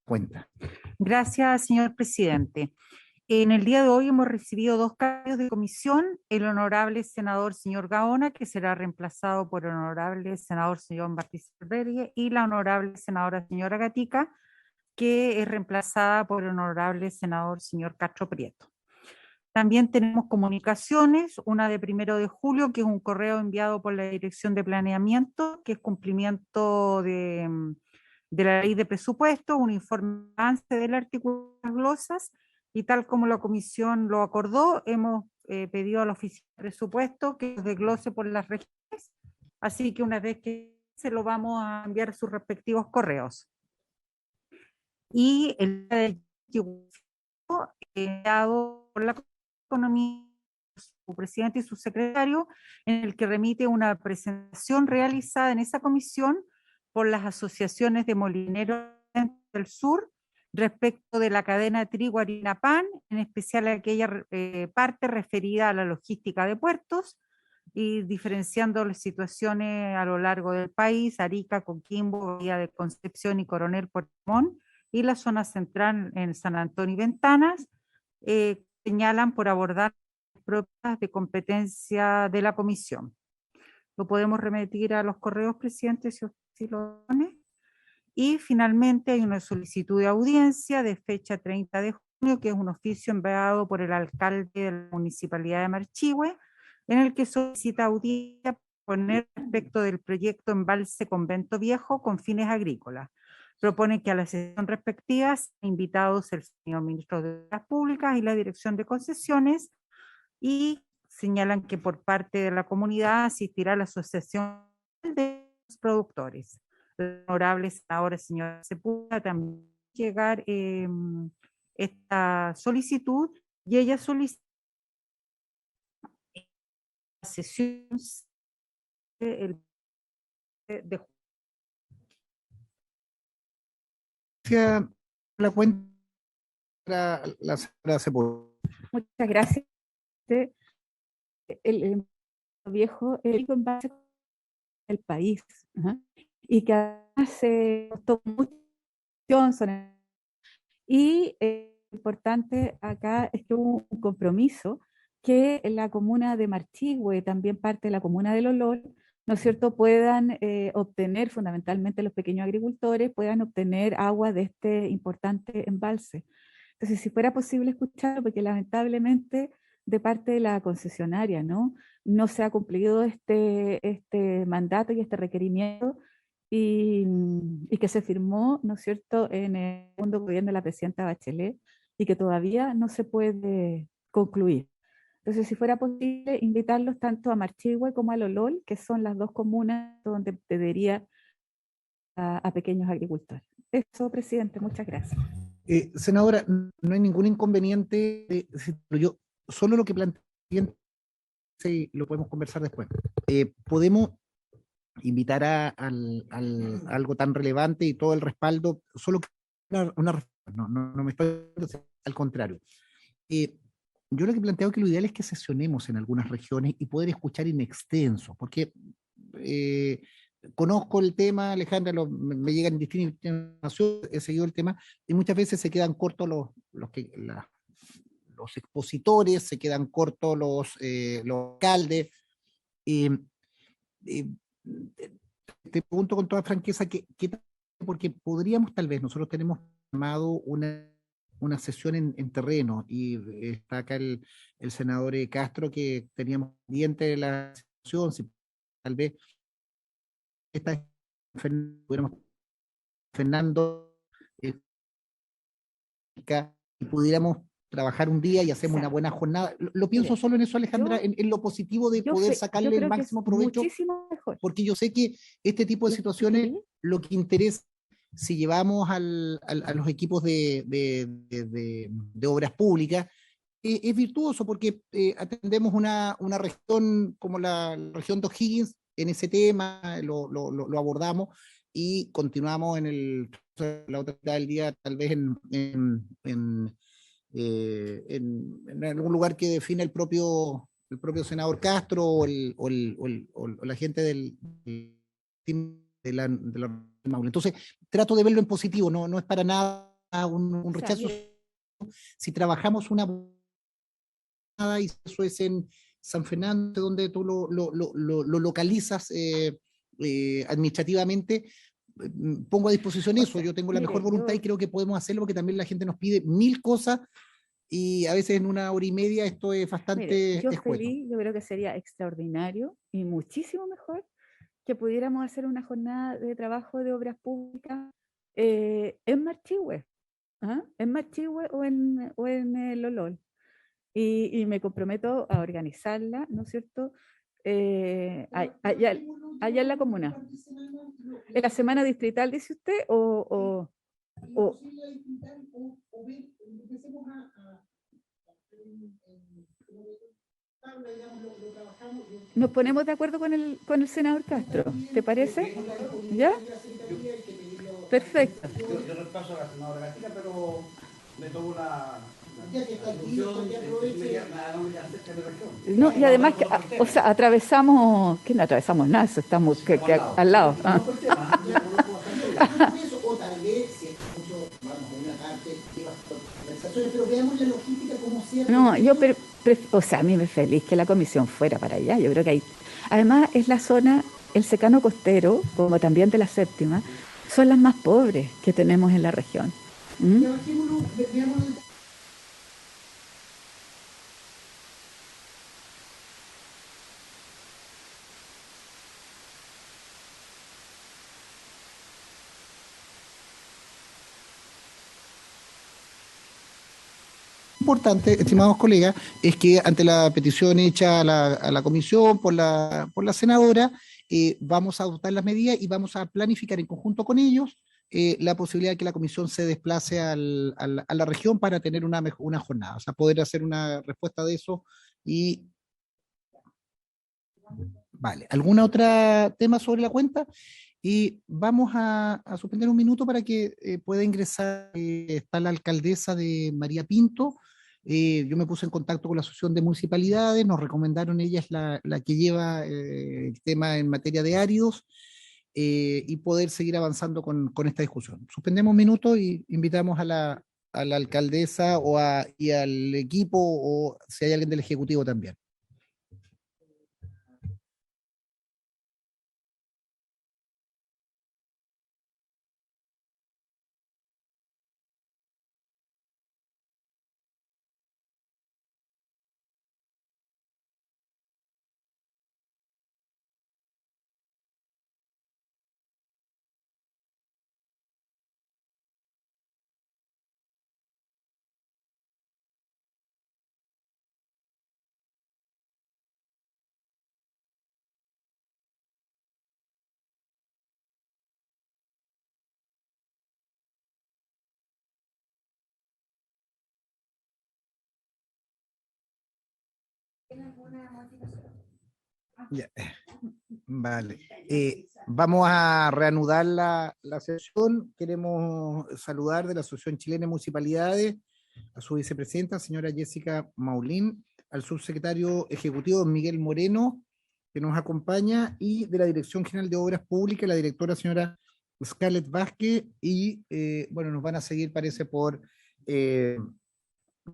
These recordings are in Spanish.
cuenta. Gracias, señor presidente. En el día de hoy hemos recibido dos cambios de comisión, el honorable senador señor Gaona, que será reemplazado por el honorable senador señor Martí Bergue, y la honorable senadora señora Gatica, que es reemplazada por el honorable senador señor Castro Prieto. También tenemos comunicaciones, una de 1 de julio, que es un correo enviado por la Dirección de Planeamiento, que es cumplimiento de la ley de presupuesto, un informe avance del artículo de las glosas, y tal como la comisión lo acordó, hemos pedido a la oficina de presupuesto que los desglose por las regiones, así que una vez que se lo vamos a enviar a sus respectivos correos. Y el día de enviado por la Economía, su presidente y su secretario, en el que remite una presentación realizada en esa comisión por las asociaciones de molineros del sur respecto de la cadena trigo, harina, pan, en especial aquella parte referida a la logística de puertos y diferenciando las situaciones a lo largo del país, Arica, Coquimbo, Bahía de Concepción y Coronel Puerto Montt, y la zona central en San Antonio y Ventanas, señalan por abordar propias de competencia de la comisión. Lo podemos remitir a los correos, presidente, si lo pone. Y finalmente hay una solicitud de audiencia de fecha 30 de junio, que es un oficio enviado por el alcalde de la Municipalidad de Marchihue, en el que solicita audiencia respecto del proyecto Embalse Convento Viejo con fines agrícolas. Propone que a la sesión respectiva sean invitados el señor ministro de Obras Públicas y la Dirección de Concesiones, y señalan que por parte de la comunidad asistirá la Asociación de los Productores. La honorable senadora señora Sepúlveda también llegar esta solicitud, y ella solicita la sesión el de La cuenta la señora Sepúlveda. Muchas gracias. El viejo, el único envase del país, ¿ah? Y que además se costó mucho Johnson. Y importante acá es que hubo un compromiso que la comuna de Marchihue, también parte de la comuna de Lolol, ¿no es cierto?, puedan obtener, fundamentalmente los pequeños agricultores, puedan obtener agua de este importante embalse. Entonces, si fuera posible escucharlo, porque lamentablemente de parte de la concesionaria, no se ha cumplido este mandato y este requerimiento, y que se firmó, ¿no es cierto?, en el segundo gobierno de la presidenta Bachelet, y que todavía no se puede concluir. Entonces, si fuera posible, invitarlos tanto a Marchihue como a Lolol, que son las dos comunas donde debería a pequeños agricultores. Eso, presidente, muchas gracias. Senadora, no hay ningún inconveniente, yo solo lo que planteé, lo podemos conversar después. Podemos invitar a algo tan relevante y todo el respaldo, solo que no me estoy, al contrario. Yo lo que planteo es que lo ideal es que sesionemos en algunas regiones y poder escuchar in extenso, porque conozco el tema, Alejandra, me llegan distintas informaciones, he seguido el tema, y muchas veces se quedan cortos los expositores, se quedan cortos los alcaldes. Te pregunto con toda franqueza, porque podríamos tal vez, nosotros tenemos armado una sesión en terreno, y está acá el senador Castro, que teníamos pendiente de la sesión, si tal vez pudiéramos Fernando y pudiéramos trabajar un día y hacemos una buena jornada. Lo pienso solo en eso, Alejandra, en lo positivo de poder sacarle el máximo provecho, porque yo sé que este tipo de situaciones, lo que interesa, si llevamos a los equipos de obras públicas, es virtuoso, porque atendemos una región como la región de O'Higgins en ese tema, lo abordamos, y continuamos la otra mitad del día, tal vez en algún lugar que define el propio senador Castro, o la gente del team de la Maule. Entonces, trato de verlo en positivo, no es para nada un rechazo. Si trabajamos una y eso es en San Fernando, donde tú lo localizas administrativamente, pongo a disposición eso. Yo tengo la mejor voluntad y creo que podemos hacerlo porque también la gente nos pide mil cosas y a veces en una hora y media esto es bastante escueto. Yo creo que sería extraordinario y muchísimo mejor que pudiéramos hacer una jornada de trabajo de obras públicas en Marchihue, en Marchihue o en el Olol. Y me comprometo a organizarla, ¿no es cierto? Allá en la comuna. ¿En la semana distrital, dice usted? Nos ponemos de acuerdo con el senador Castro, ¿te parece? ¿Ya? Perfecto. Yo repaso a la senadora Castilla, pero me tomo una... No, y además, o sea, atravesamos, ¿qué no atravesamos nada? Estamos al lado. No, o sea, a mí me feliz que la comisión fuera para allá. Yo creo que hay, además es la zona, el secano costero, como también de la séptima, son las más pobres que tenemos en la región. Importante, estimados colegas, es que ante la petición hecha a la comisión por la senadora, vamos a adoptar las medidas y vamos a planificar en conjunto con ellos la posibilidad de que la comisión se desplace a la región para tener una jornada, o sea, poder hacer una respuesta de eso y... Vale, ¿algún otro tema sobre la cuenta? Y vamos a suspender un minuto para que pueda ingresar, está la alcaldesa de María Pinto. Yo me puse en contacto con la Asociación de Municipalidades, nos recomendaron, ella es la que lleva el tema en materia de áridos, y poder seguir avanzando con esta discusión. Suspendemos un minuto y invitamos a la alcaldesa y al equipo, o si hay alguien del Ejecutivo también. Ya. Vale. Vamos a reanudar la sesión. Queremos saludar de la Asociación Chilena de Municipalidades a su vicepresidenta, señora Jessica Maulín, al subsecretario ejecutivo, don Miguel Moreno, que nos acompaña, y de la Dirección General de Obras Públicas, la directora, señora Scarlett Vázquez, y bueno, nos van a seguir, parece, por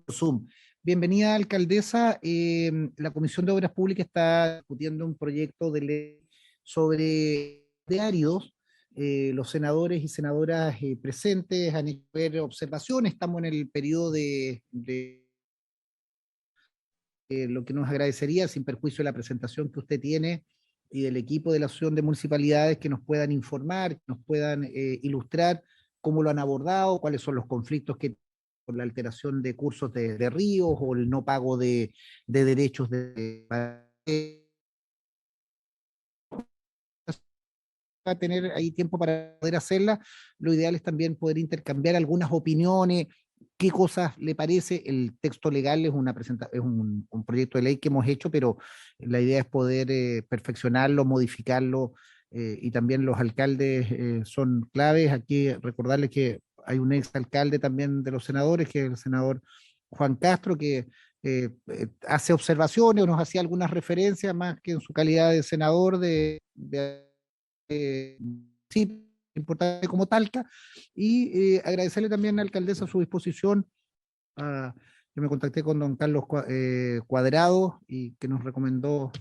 Zoom. Bienvenida, alcaldesa. La Comisión de Obras Públicas está discutiendo un proyecto de ley sobre de áridos. Los senadores y senadoras presentes han hecho ver observaciones. Estamos en el periodo de lo que nos agradecería, sin perjuicio de la presentación que usted tiene y del equipo de la Asociación de Municipalidades, que nos puedan informar, que nos puedan ilustrar cómo lo han abordado, cuáles son los conflictos que por la alteración de cursos de ríos o el no pago de derechos de va a tener ahí tiempo para poder hacerla. Lo ideal es también poder intercambiar algunas opiniones, qué cosas le parece. El texto legal es es un proyecto de ley que hemos hecho, pero la idea es poder perfeccionarlo, modificarlo, y también los alcaldes son claves. Aquí recordarles que hay un ex alcalde también de los senadores, que es el senador Juan Castro, que hace observaciones o nos hacía algunas referencias más que en su calidad de senador sí, importante como Talca, y agradecerle también a la alcaldesa su disposición. Yo me contacté con don Carlos Cuadrado y que nos recomendó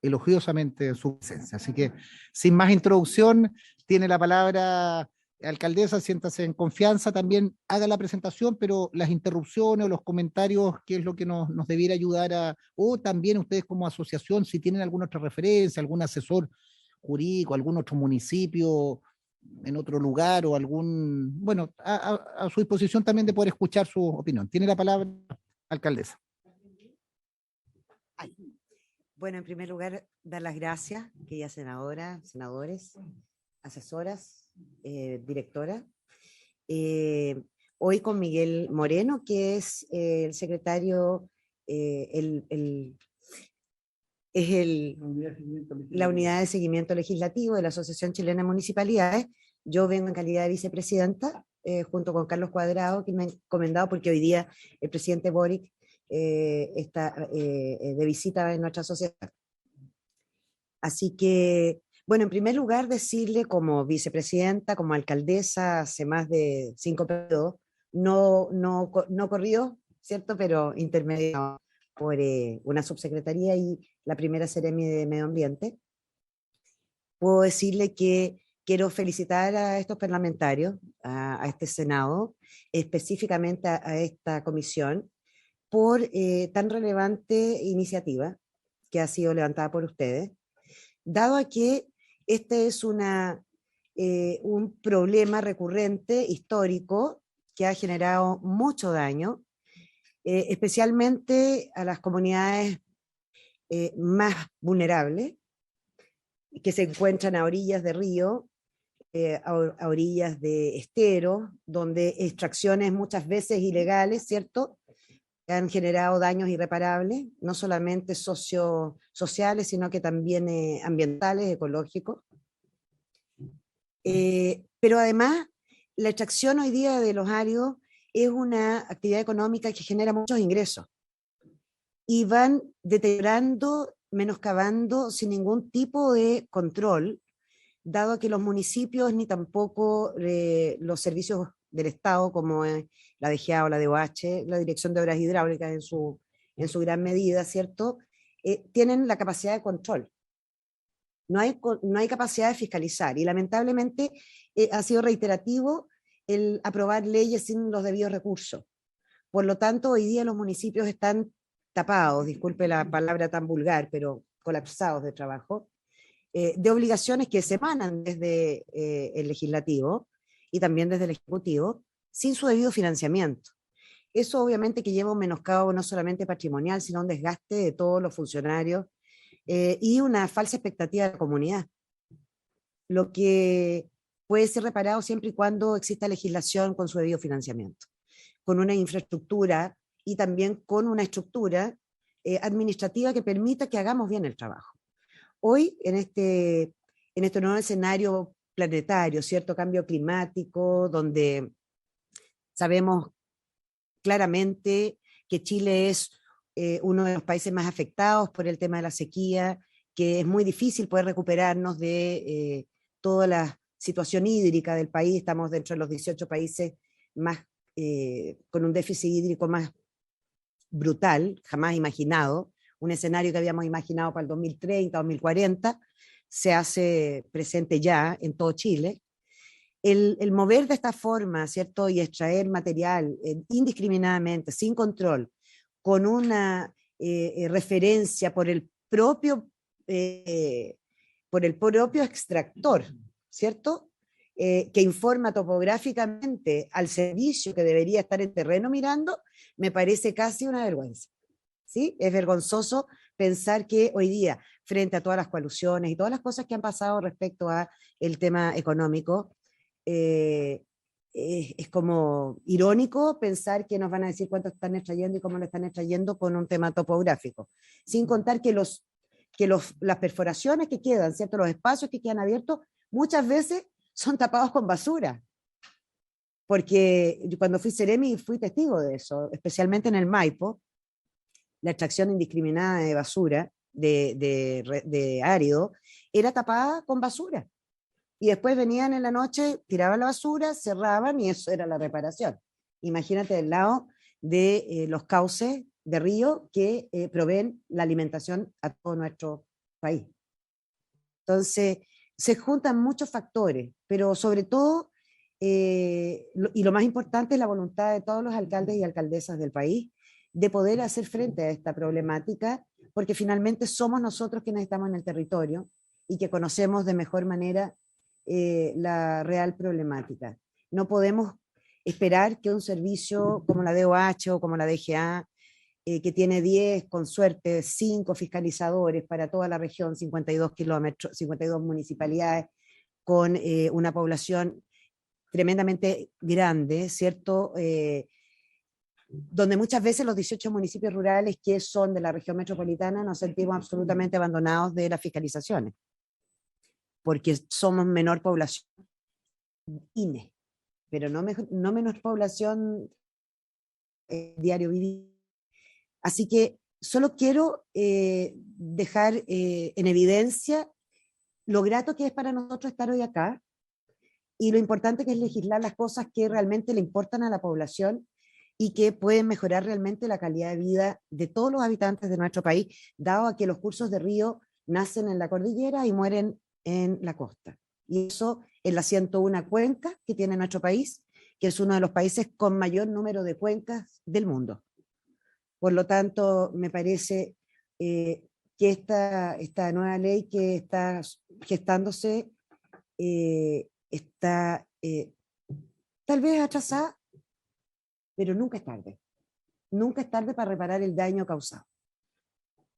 elogiosamente su presencia. Así que, sin más introducción, tiene la palabra alcaldesa, siéntase en confianza, también haga la presentación, pero las interrupciones o los comentarios, que es lo que nos debiera ayudar o también ustedes como asociación, si tienen alguna otra referencia, algún asesor jurídico, algún otro municipio en otro lugar o bueno, a su disposición también de poder escuchar su opinión. Tiene la palabra, alcaldesa. Bueno, en primer lugar, dar las gracias, querida senadora, senadores, asesoras, directora. Hoy con Miguel Moreno, que es el secretario, la unidad de seguimiento legislativo de la Asociación Chilena de Municipalidades. Yo vengo en calidad de vicepresidenta, junto con Carlos Cuadrado, que me ha encomendado, porque hoy día el presidente Boric está de visita en nuestra sociedad. Así que, bueno, en primer lugar decirle como vicepresidenta, como alcaldesa, hace más de 5 periodos, no corrió, ¿cierto? Pero intermediado por una subsecretaría y la primera Seremi de Medio Ambiente. Puedo decirle que quiero felicitar a estos parlamentarios, a este Senado, específicamente a esta comisión, por tan relevante iniciativa que ha sido levantada por ustedes, dado a que este es un problema recurrente, histórico, que ha generado mucho daño, especialmente a las comunidades más vulnerables, que se encuentran a orillas de río, a orillas de esteros, donde extracciones muchas veces ilegales, ¿cierto?, han generado daños irreparables, no solamente sociales, sino que también ambientales, ecológicos. Pero además, la extracción hoy día de los áridos es una actividad económica que genera muchos ingresos y van deteriorando, menoscabando sin ningún tipo de control, dado que los municipios ni tampoco los servicios del Estado, como la DGA o la DOH, la Dirección de Obras Hidráulicas en su gran medida, ¿cierto?, tienen la capacidad de control. No hay capacidad de fiscalizar, y lamentablemente ha sido reiterativo el aprobar leyes sin los debidos recursos. Por lo tanto, hoy día los municipios están tapados, disculpe la palabra tan vulgar, pero colapsados de trabajo, de obligaciones que se emanan desde el legislativo y también desde el ejecutivo, sin su debido financiamiento. Eso obviamente que lleva un menoscabo no solamente patrimonial, sino un desgaste de todos los funcionarios y una falsa expectativa de la comunidad. Lo que puede ser reparado siempre y cuando exista legislación con su debido financiamiento, con una infraestructura y también con una estructura administrativa que permita que hagamos bien el trabajo. Hoy, en este nuevo escenario planetario, ¿cierto?, cambio climático, donde sabemos claramente que Chile es uno de los países más afectados por el tema de la sequía, que es muy difícil poder recuperarnos de toda la situación hídrica del país. Estamos dentro de los 18 países más, con un déficit hídrico más brutal, jamás imaginado. Un escenario que habíamos imaginado para el 2030, 2040, se hace presente ya en todo Chile. El mover de esta forma, ¿cierto?, y extraer material indiscriminadamente, sin control, con una referencia por el propio extractor, ¿cierto?, que informa topográficamente al servicio que debería estar en terreno mirando, me parece casi una vergüenza. ¿Sí? Es vergonzoso pensar que hoy día, frente a todas las colusiones y todas las cosas que han pasado respecto a el tema económico, es como irónico pensar que nos van a decir cuánto están extrayendo y cómo lo están extrayendo con un tema topográfico, sin contar que las perforaciones que quedan, ¿cierto?, los espacios que quedan abiertos, muchas veces son tapados con basura. Porque cuando fui Seremi fui testigo de eso, especialmente en el Maipo. La extracción indiscriminada de basura, de árido, era tapada con basura. y después venían en la noche, tiraban la basura, cerraban y eso era la reparación. Imagínate del lado de los cauces de río que proveen la alimentación a todo nuestro país. Entonces, se juntan muchos factores, pero sobre todo, y lo más importante es la voluntad de todos los alcaldes y alcaldesas del país de poder hacer frente a esta problemática, porque finalmente somos nosotros quienes estamos en el territorio y que conocemos de mejor manera la real problemática. No podemos esperar que un servicio como la DOH o como la DGA, que tiene 10, con suerte, 5 fiscalizadores para toda la región, 52 kilómetros, 52 municipalidades, con una población tremendamente grande, ¿cierto? Donde muchas veces los 18 municipios rurales que son de la región metropolitana nos sentimos absolutamente abandonados de las fiscalizaciones, porque somos menor población INE, pero no menor población diario vivir. Así que solo quiero dejar en evidencia lo grato que es para nosotros estar hoy acá y lo importante que es legislar las cosas que realmente le importan a la población y que pueden mejorar realmente la calidad de vida de todos los habitantes de nuestro país, dado a que los cursos de río nacen en la cordillera y mueren en la costa. Y eso en la 101 cuencas que tiene nuestro país, que es uno de los países con mayor número de cuencas del mundo. Por lo tanto, me parece que esta nueva ley que está gestándose está tal vez atrasada, pero nunca es tarde. Nunca es tarde para reparar el daño causado.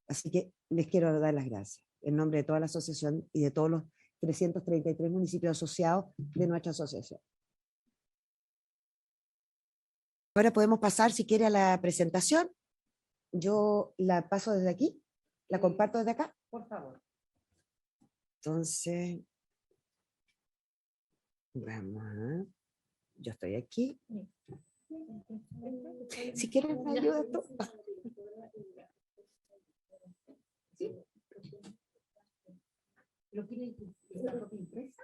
Así que les quiero dar las gracias en nombre de toda la asociación y de todos los 333 municipios asociados de nuestra asociación. Ahora podemos pasar, si quiere, a la presentación. Yo la paso desde aquí, la comparto desde acá, por favor. Entonces, vamos, yo estoy aquí. Si quieren, me ayuda tú. ¿Sí? ¿Lo quiere la copia impresa?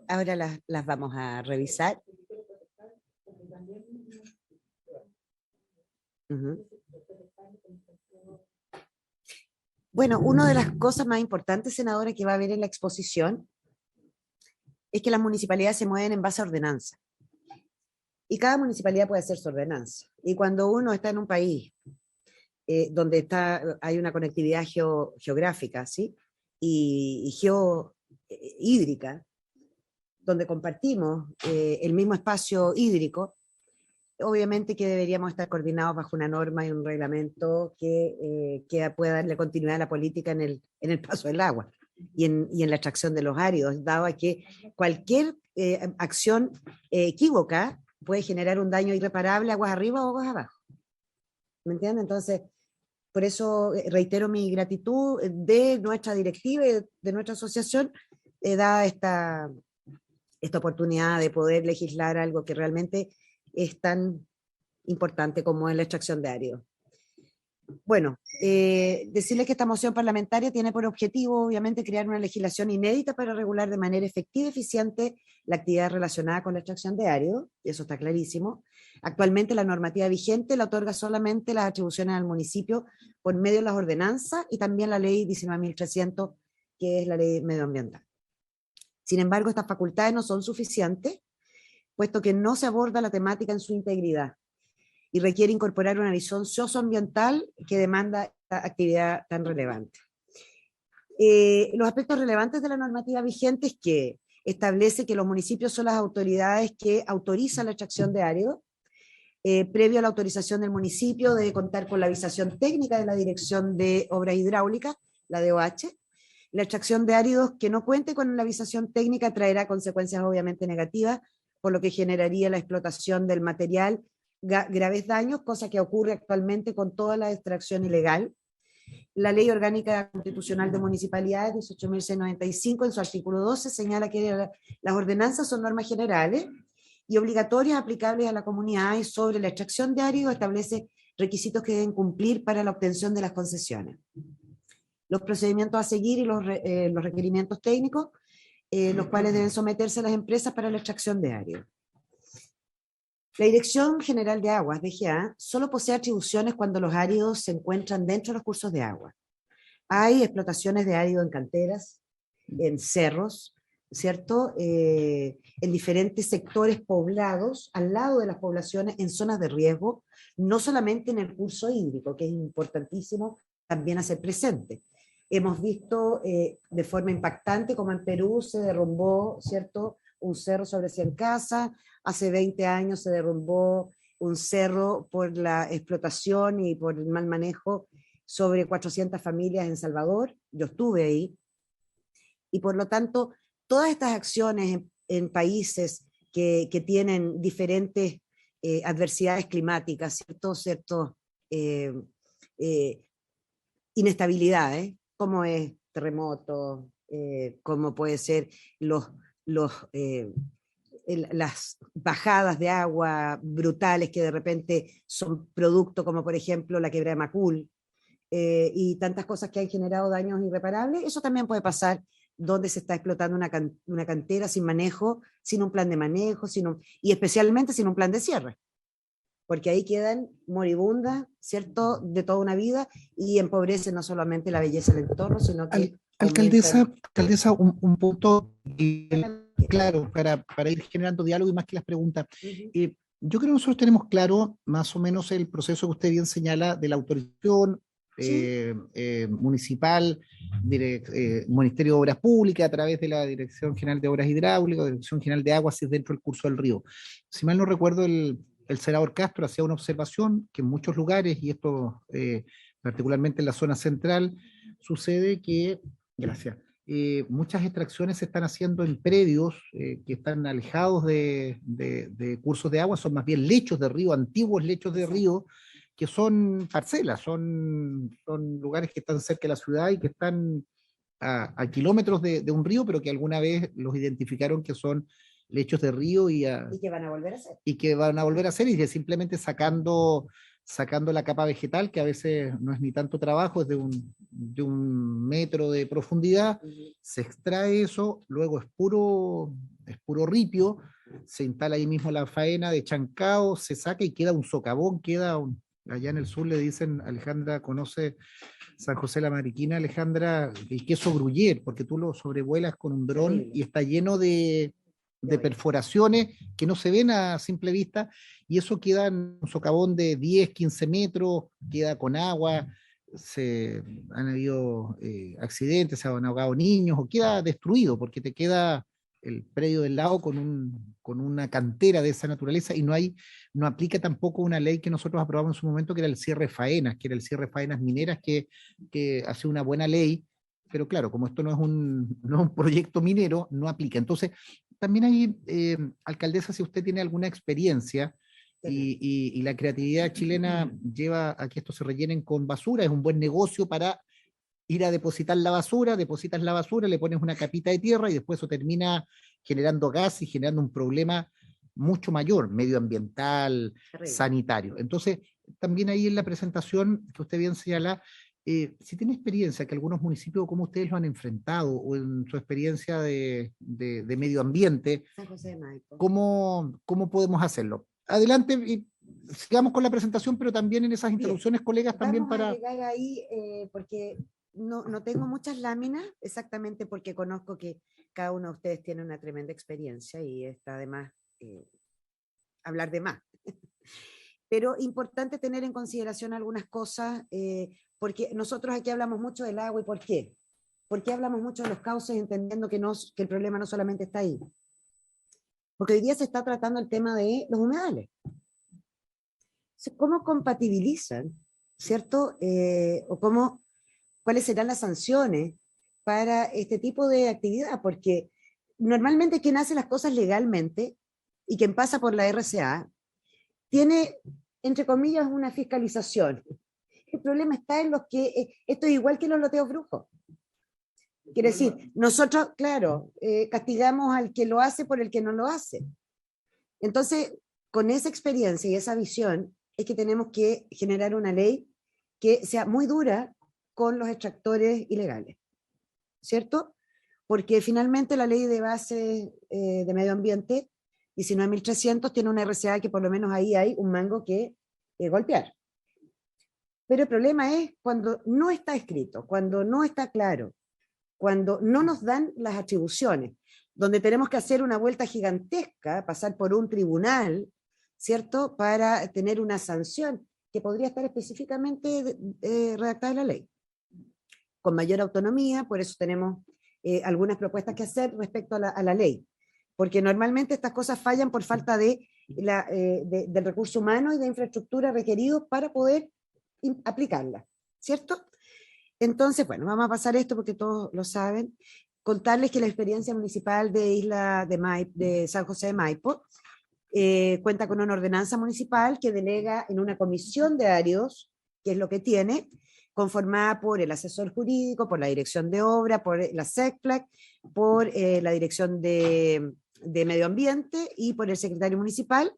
Ahora las vamos a revisar. Bueno, una de las cosas más importantes, senadora, que va a haber en la exposición es que las municipalidades se mueven en base a ordenanza. Y cada municipalidad puede hacer su ordenanza. Y cuando uno está en un país donde hay una conectividad geográfica, ¿sí? y hídrica, donde compartimos el mismo espacio hídrico, obviamente que deberíamos estar coordinados bajo una norma y un reglamento que pueda darle continuidad a la política en el paso del agua y en la extracción de los áridos, dado a que cualquier acción equívoca puede generar un daño irreparable aguas arriba o aguas abajo. ¿Me entienden? Entonces, por eso reitero mi gratitud de nuestra directiva y de nuestra asociación, dada esta oportunidad de poder legislar algo que realmente es tan importante como es la extracción de áridos. Bueno, decirles que esta moción parlamentaria tiene por objetivo, obviamente, crear una legislación inédita para regular de manera efectiva y eficiente la actividad relacionada con la extracción de áridos, y eso está clarísimo. Actualmente la normativa vigente la otorga solamente las atribuciones al municipio por medio de las ordenanzas y también la ley 19.300, que es la ley medioambiental. Sin embargo, estas facultades no son suficientes, puesto que no se aborda la temática en su integridad y requiere incorporar una visión socioambiental que demanda esta actividad tan relevante. Los aspectos relevantes de la normativa vigente es que establece que los municipios son las autoridades que autorizan la extracción de áridos. Previo a la autorización del municipio debe contar con la avisación técnica de la Dirección de Obras Hidráulicas, la DOH. La extracción de áridos que no cuente con la avisación técnica traerá consecuencias obviamente negativas, por lo que generaría la explotación del material, graves daños, cosa que ocurre actualmente con toda la extracción ilegal. La Ley Orgánica Constitucional de Municipalidades 18.695, en su artículo 12, señala que las ordenanzas son normas generales y obligatorias aplicables a la comunidad, y sobre la extracción de árido establece requisitos que deben cumplir para la obtención de las concesiones. Los procedimientos a seguir y los requerimientos técnicos, los cuales deben someterse a las empresas para la extracción de árido. La Dirección General de Aguas, DGA, solo posee atribuciones cuando los áridos se encuentran dentro de los cursos de agua. Hay explotaciones de árido en canteras, en cerros, ¿cierto? En diferentes sectores poblados, al lado de las poblaciones, en zonas de riesgo, no solamente en el curso hídrico, que es importantísimo también hacer presente. Hemos visto de forma impactante como en Perú se derrumbó, ¿cierto?, un cerro sobre 100 casas. Hace 20 años se derrumbó un cerro por la explotación y por el mal manejo sobre 400 familias en Salvador. Yo estuve ahí. Y por lo tanto, todas estas acciones en países que tienen diferentes adversidades climáticas, cierto inestabilidades, como es terremoto, como puede ser las bajadas de agua brutales que de repente son producto, como por ejemplo la quebrada de Macul, y tantas cosas que han generado daños irreparables. Eso también puede pasar donde se está explotando una cantera sin manejo, sin un plan de manejo, y especialmente sin un plan de cierre, porque ahí quedan moribundas, ¿cierto?, de toda una vida, y empobrecen no solamente la belleza del entorno, sino que... Alcaldesa, un punto claro para ir generando diálogo y más que las preguntas. Yo creo que nosotros tenemos claro más o menos el proceso que usted bien señala de la autorización municipal, Ministerio de Obras Públicas a través de la Dirección General de Obras Hidráulicas, Dirección General de Aguas, si es dentro del curso del río. Si mal no recuerdo, el senador Castro hacía una observación que en muchos lugares, y esto particularmente en la zona central, sucede que, gracias, muchas extracciones se están haciendo en predios que están alejados de cursos de agua, son más bien lechos de río, antiguos lechos de río, que son parcelas, son lugares que están cerca de la ciudad y que están a kilómetros de un río, pero que alguna vez los identificaron que son lechos de río y que van a volver a hacer. Y que van a volver a hacer, y que simplemente sacando la capa vegetal, que a veces no es ni tanto trabajo, es de un metro de profundidad, se extrae eso, luego es puro ripio, se instala ahí mismo la faena de chancao, se saca y queda un socavón, allá en el sur le dicen, Alejandra conoce San José de la Mariquina, Alejandra, el queso gruyère, porque tú lo sobrevuelas con un dron y está lleno de perforaciones que no se ven a simple vista, y eso queda en un socavón de 10, 15 metros, queda con agua, han habido accidentes, se han ahogado niños, o queda destruido, porque te queda el predio del lado con una cantera de esa naturaleza, y no aplica tampoco una ley que nosotros aprobamos en su momento, que era el cierre de faenas, mineras, que hace una buena ley, pero claro, como esto no es un proyecto minero, no aplica. Entonces, también hay, alcaldesa, si usted tiene alguna experiencia y la creatividad chilena lleva a que esto se rellenen con basura, es un buen negocio para ir a depositar la basura, depositas la basura, le pones una capita de tierra y después eso termina generando gas y generando un problema mucho mayor, medioambiental, sanitario. Entonces, también ahí en la presentación que usted bien señala, si tiene experiencia que algunos municipios, ¿cómo ustedes lo han enfrentado? O en su experiencia de medio ambiente, San José de Maipo, ¿cómo podemos hacerlo? Adelante y sigamos con la presentación, pero también en esas introducciones, colegas, también para... Vamos a llegar ahí porque no tengo muchas láminas, exactamente porque conozco que cada uno de ustedes tiene una tremenda experiencia y está de más hablar de más. Pero importante tener en consideración algunas cosas, porque nosotros aquí hablamos mucho del agua. ¿Y por qué? ¿Por qué hablamos mucho de los cauces, entendiendo que el problema no solamente está ahí? Porque hoy día se está tratando el tema de los humedales. ¿Cómo compatibilizan, cierto? O cuáles serán las sanciones para este tipo de actividad, porque normalmente quien hace las cosas legalmente y quien pasa por la RCA tiene, entre comillas, una fiscalización, problema está en los que, esto es igual que los loteos brujos. Quiere decir, nosotros, claro, castigamos al que lo hace por el que no lo hace. Entonces, con esa experiencia y esa visión, es que tenemos que generar una ley que sea muy dura con los extractores ilegales, ¿cierto? Porque finalmente la ley de base de medio ambiente, 19.300, tiene una RCA que por lo menos ahí hay un mango que golpear. Pero el problema es cuando no está escrito, cuando no está claro, cuando no nos dan las atribuciones, donde tenemos que hacer una vuelta gigantesca, pasar por un tribunal, ¿cierto?, para tener una sanción que podría estar específicamente redactada en la ley, con mayor autonomía. Por eso tenemos algunas propuestas que hacer respecto a la ley, porque normalmente estas cosas fallan por falta del recurso humano y de infraestructura requeridos para poder aplicarla, ¿cierto? Entonces, bueno, vamos a pasar esto porque todos lo saben. Contarles que la experiencia municipal de Isla de San José de Maipo cuenta con una ordenanza municipal que delega en una comisión de áreas, que es lo que tiene, conformada por el asesor jurídico, por la dirección de obra, por la SECPLAC, por la dirección de medio ambiente y por el secretario municipal,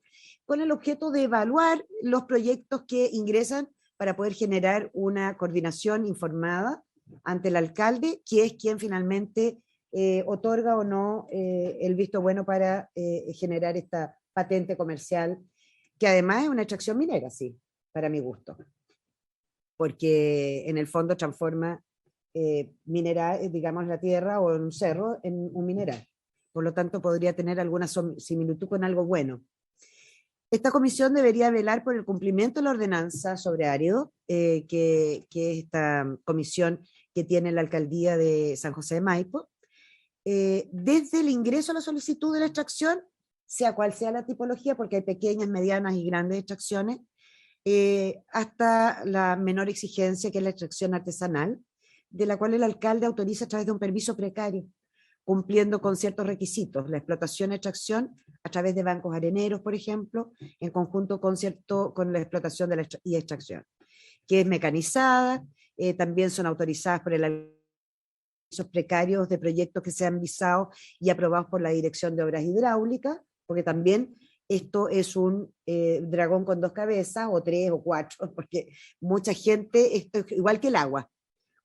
con el objeto de evaluar los proyectos que ingresan para poder generar una coordinación informada ante el alcalde, que es quien finalmente otorga o no el visto bueno para generar esta patente comercial, que además es una extracción minera, sí, para mi gusto, porque en el fondo transforma mineral, digamos, la tierra o un cerro en un mineral. Por lo tanto, podría tener alguna similitud con algo bueno. Esta comisión debería velar por el cumplimiento de la ordenanza sobre árido, que es esta comisión que tiene la alcaldía de San José de Maipo, desde el ingreso a la solicitud de la extracción, sea cual sea la tipología, porque hay pequeñas, medianas y grandes extracciones, hasta la menor exigencia, que es la extracción artesanal, de la cual el alcalde autoriza a través de un permiso precario, cumpliendo con ciertos requisitos, la explotación y extracción a través de bancos areneros, por ejemplo, en conjunto con la explotación y extracción, que es mecanizada. También son autorizadas por esos precarios de proyectos que sean visados y aprobados por la Dirección de Obras Hidráulicas, porque también esto es un dragón con dos cabezas, o tres o cuatro, porque mucha gente, esto es igual que el agua,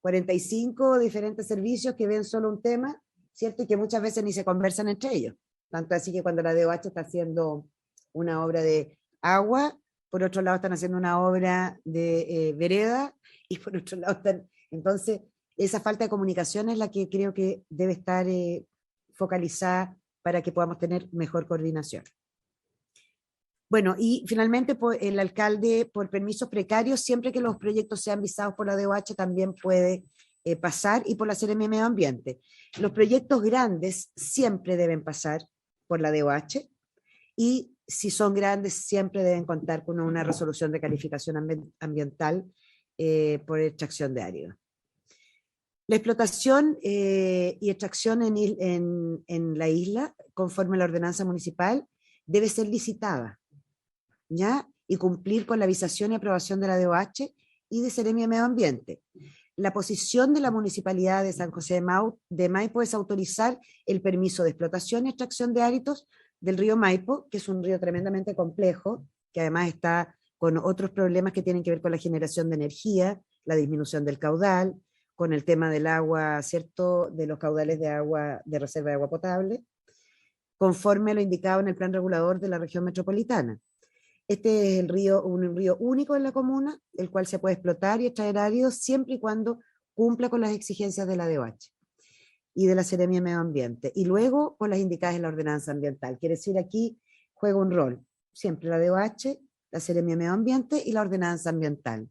45 diferentes servicios que ven solo un tema, ¿cierto? Y que muchas veces ni se conversan entre ellos. Tanto así que cuando la DOH está haciendo una obra de agua, por otro lado están haciendo una obra de vereda, y por otro lado están... Entonces, esa falta de comunicación es la que creo que debe estar focalizada para que podamos tener mejor coordinación. Bueno, y finalmente el alcalde, por permisos precarios, siempre que los proyectos sean visados por la DOH, también puede pasar, y por la Seremia de Medio Ambiente. Los proyectos grandes siempre deben pasar por la DOH, y si son grandes siempre deben contar con una resolución de calificación ambiental por extracción de árido. La explotación y extracción en la isla, conforme a la ordenanza municipal, debe ser licitada, ¿ya? Y cumplir con la visación y aprobación de la DOH y de Seremia de Medio Ambiente. La posición de la Municipalidad de San José de Maipo es autorizar el permiso de explotación y extracción de áridos del río Maipo, que es un río tremendamente complejo, que además está con otros problemas que tienen que ver con la generación de energía, la disminución del caudal, con el tema del agua, ¿cierto?, de los caudales de agua, de reserva de agua potable, conforme a lo indicado en el plan regulador de la región metropolitana. Este es un río único en la comuna, el cual se puede explotar y extraer áridos siempre y cuando cumpla con las exigencias de la DOH y de la Seremia de Medio Ambiente, y luego por las indicadas en la ordenanza ambiental. Quiere decir, aquí juega un rol siempre la DOH, la Seremia de Medio Ambiente y la ordenanza ambiental.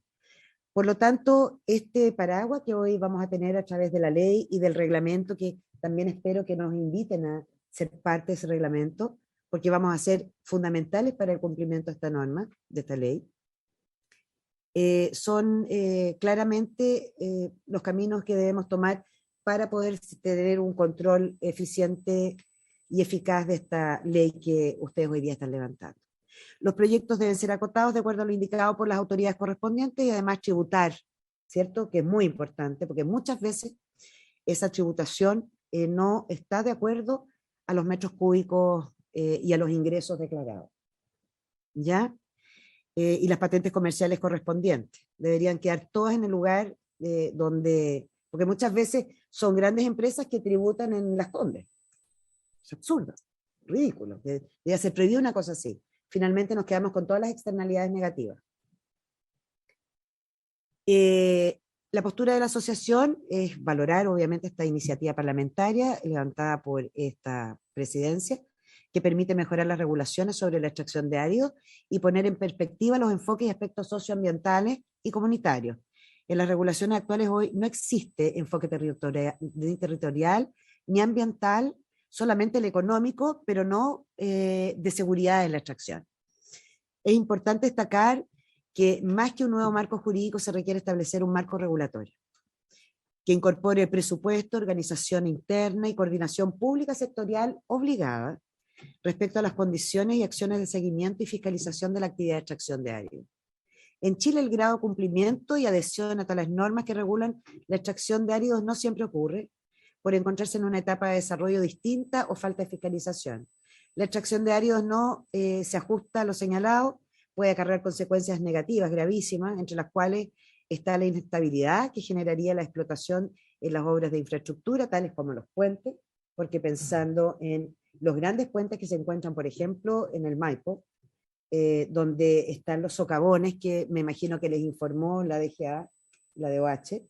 Por lo tanto, este paraguas que hoy vamos a tener a través de la ley y del reglamento, que también espero que nos inviten a ser parte de ese reglamento, porque vamos a ser fundamentales para el cumplimiento de esta norma, de esta ley, son claramente los caminos que debemos tomar para poder tener un control eficiente y eficaz de esta ley que ustedes hoy día están levantando. Los proyectos deben ser acotados de acuerdo a lo indicado por las autoridades correspondientes y además tributar, ¿cierto? Que es muy importante, porque muchas veces esa tributación no está de acuerdo a los metros cúbicos y a los ingresos declarados. ¿Ya? Y las patentes comerciales correspondientes. Deberían quedar todas en el lugar donde, porque muchas veces son grandes empresas que tributan en Las Condes. Es absurdo, ridículo. Debe ser prohibido una cosa así. Finalmente nos quedamos con todas las externalidades negativas. La postura de la asociación es valorar obviamente esta iniciativa parlamentaria levantada por esta presidencia, que permite mejorar las regulaciones sobre la extracción de áridos y poner en perspectiva los enfoques y aspectos socioambientales y comunitarios. En las regulaciones actuales hoy no existe enfoque territorial ni ambiental, solamente el económico, pero no de seguridad en la extracción. Es importante destacar que más que un nuevo marco jurídico se requiere establecer un marco regulatorio que incorpore presupuesto, organización interna y coordinación pública sectorial obligada respecto a las condiciones y acciones de seguimiento y fiscalización de la actividad de extracción de áridos. En Chile el grado de cumplimiento y adhesión a todas las normas que regulan la extracción de áridos no siempre ocurre, por encontrarse en una etapa de desarrollo distinta o falta de fiscalización. La extracción de áridos no se ajusta a lo señalado, puede acarrear consecuencias negativas gravísimas, entre las cuales está la inestabilidad que generaría la explotación en las obras de infraestructura, tales como los puentes, porque pensando en los grandes puentes que se encuentran, por ejemplo, en el Maipo, donde están los socavones que me imagino que les informó la DGA, la DOH,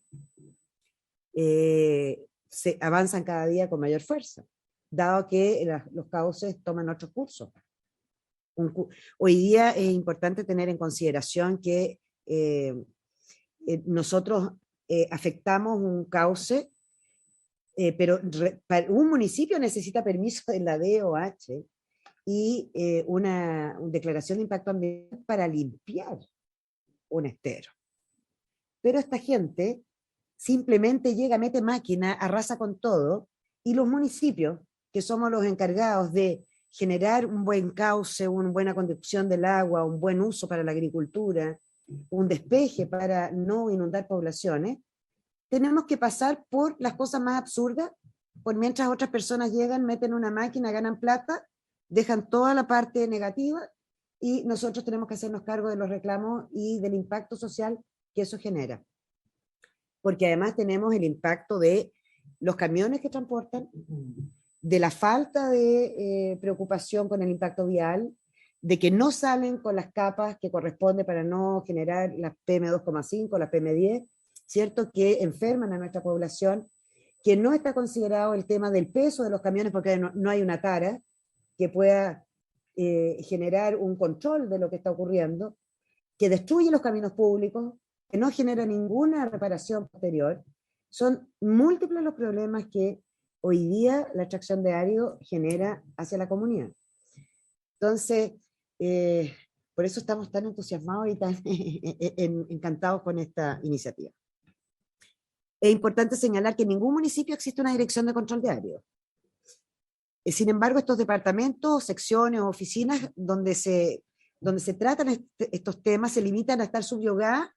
se avanzan cada día con mayor fuerza, dado que los cauces toman otro curso. Hoy día es importante tener en consideración que nosotros afectamos un cauce, pero un municipio necesita permiso de la DOH y una declaración de impacto ambiental para limpiar un estero. Pero esta gente simplemente llega, mete máquina, arrasa con todo, y los municipios, que somos los encargados de generar un buen cauce, una buena conducción del agua, un buen uso para la agricultura, un despeje para no inundar poblaciones, tenemos que pasar por las cosas más absurdas, por mientras otras personas llegan, meten una máquina, ganan plata, dejan toda la parte negativa y nosotros tenemos que hacernos cargo de los reclamos y del impacto social que eso genera. Porque además tenemos el impacto de los camiones que transportan, de la falta de preocupación con el impacto vial, de que no salen con las capas que corresponde para no generar las PM2,5, las PM10, ¿cierto? Que enferman a nuestra población, que no está considerado el tema del peso de los camiones porque no hay una tara que pueda generar un control de lo que está ocurriendo, que destruye los caminos públicos, que no genera ninguna reparación posterior. Son múltiples los problemas que hoy día la extracción de árido genera hacia la comunidad. Entonces, por eso estamos tan entusiasmados y tan encantados con esta iniciativa. Es importante señalar que en ningún municipio existe una dirección de control de áridos. Sin embargo, estos departamentos, secciones o oficinas donde se tratan estos temas se limitan a estar subyugadas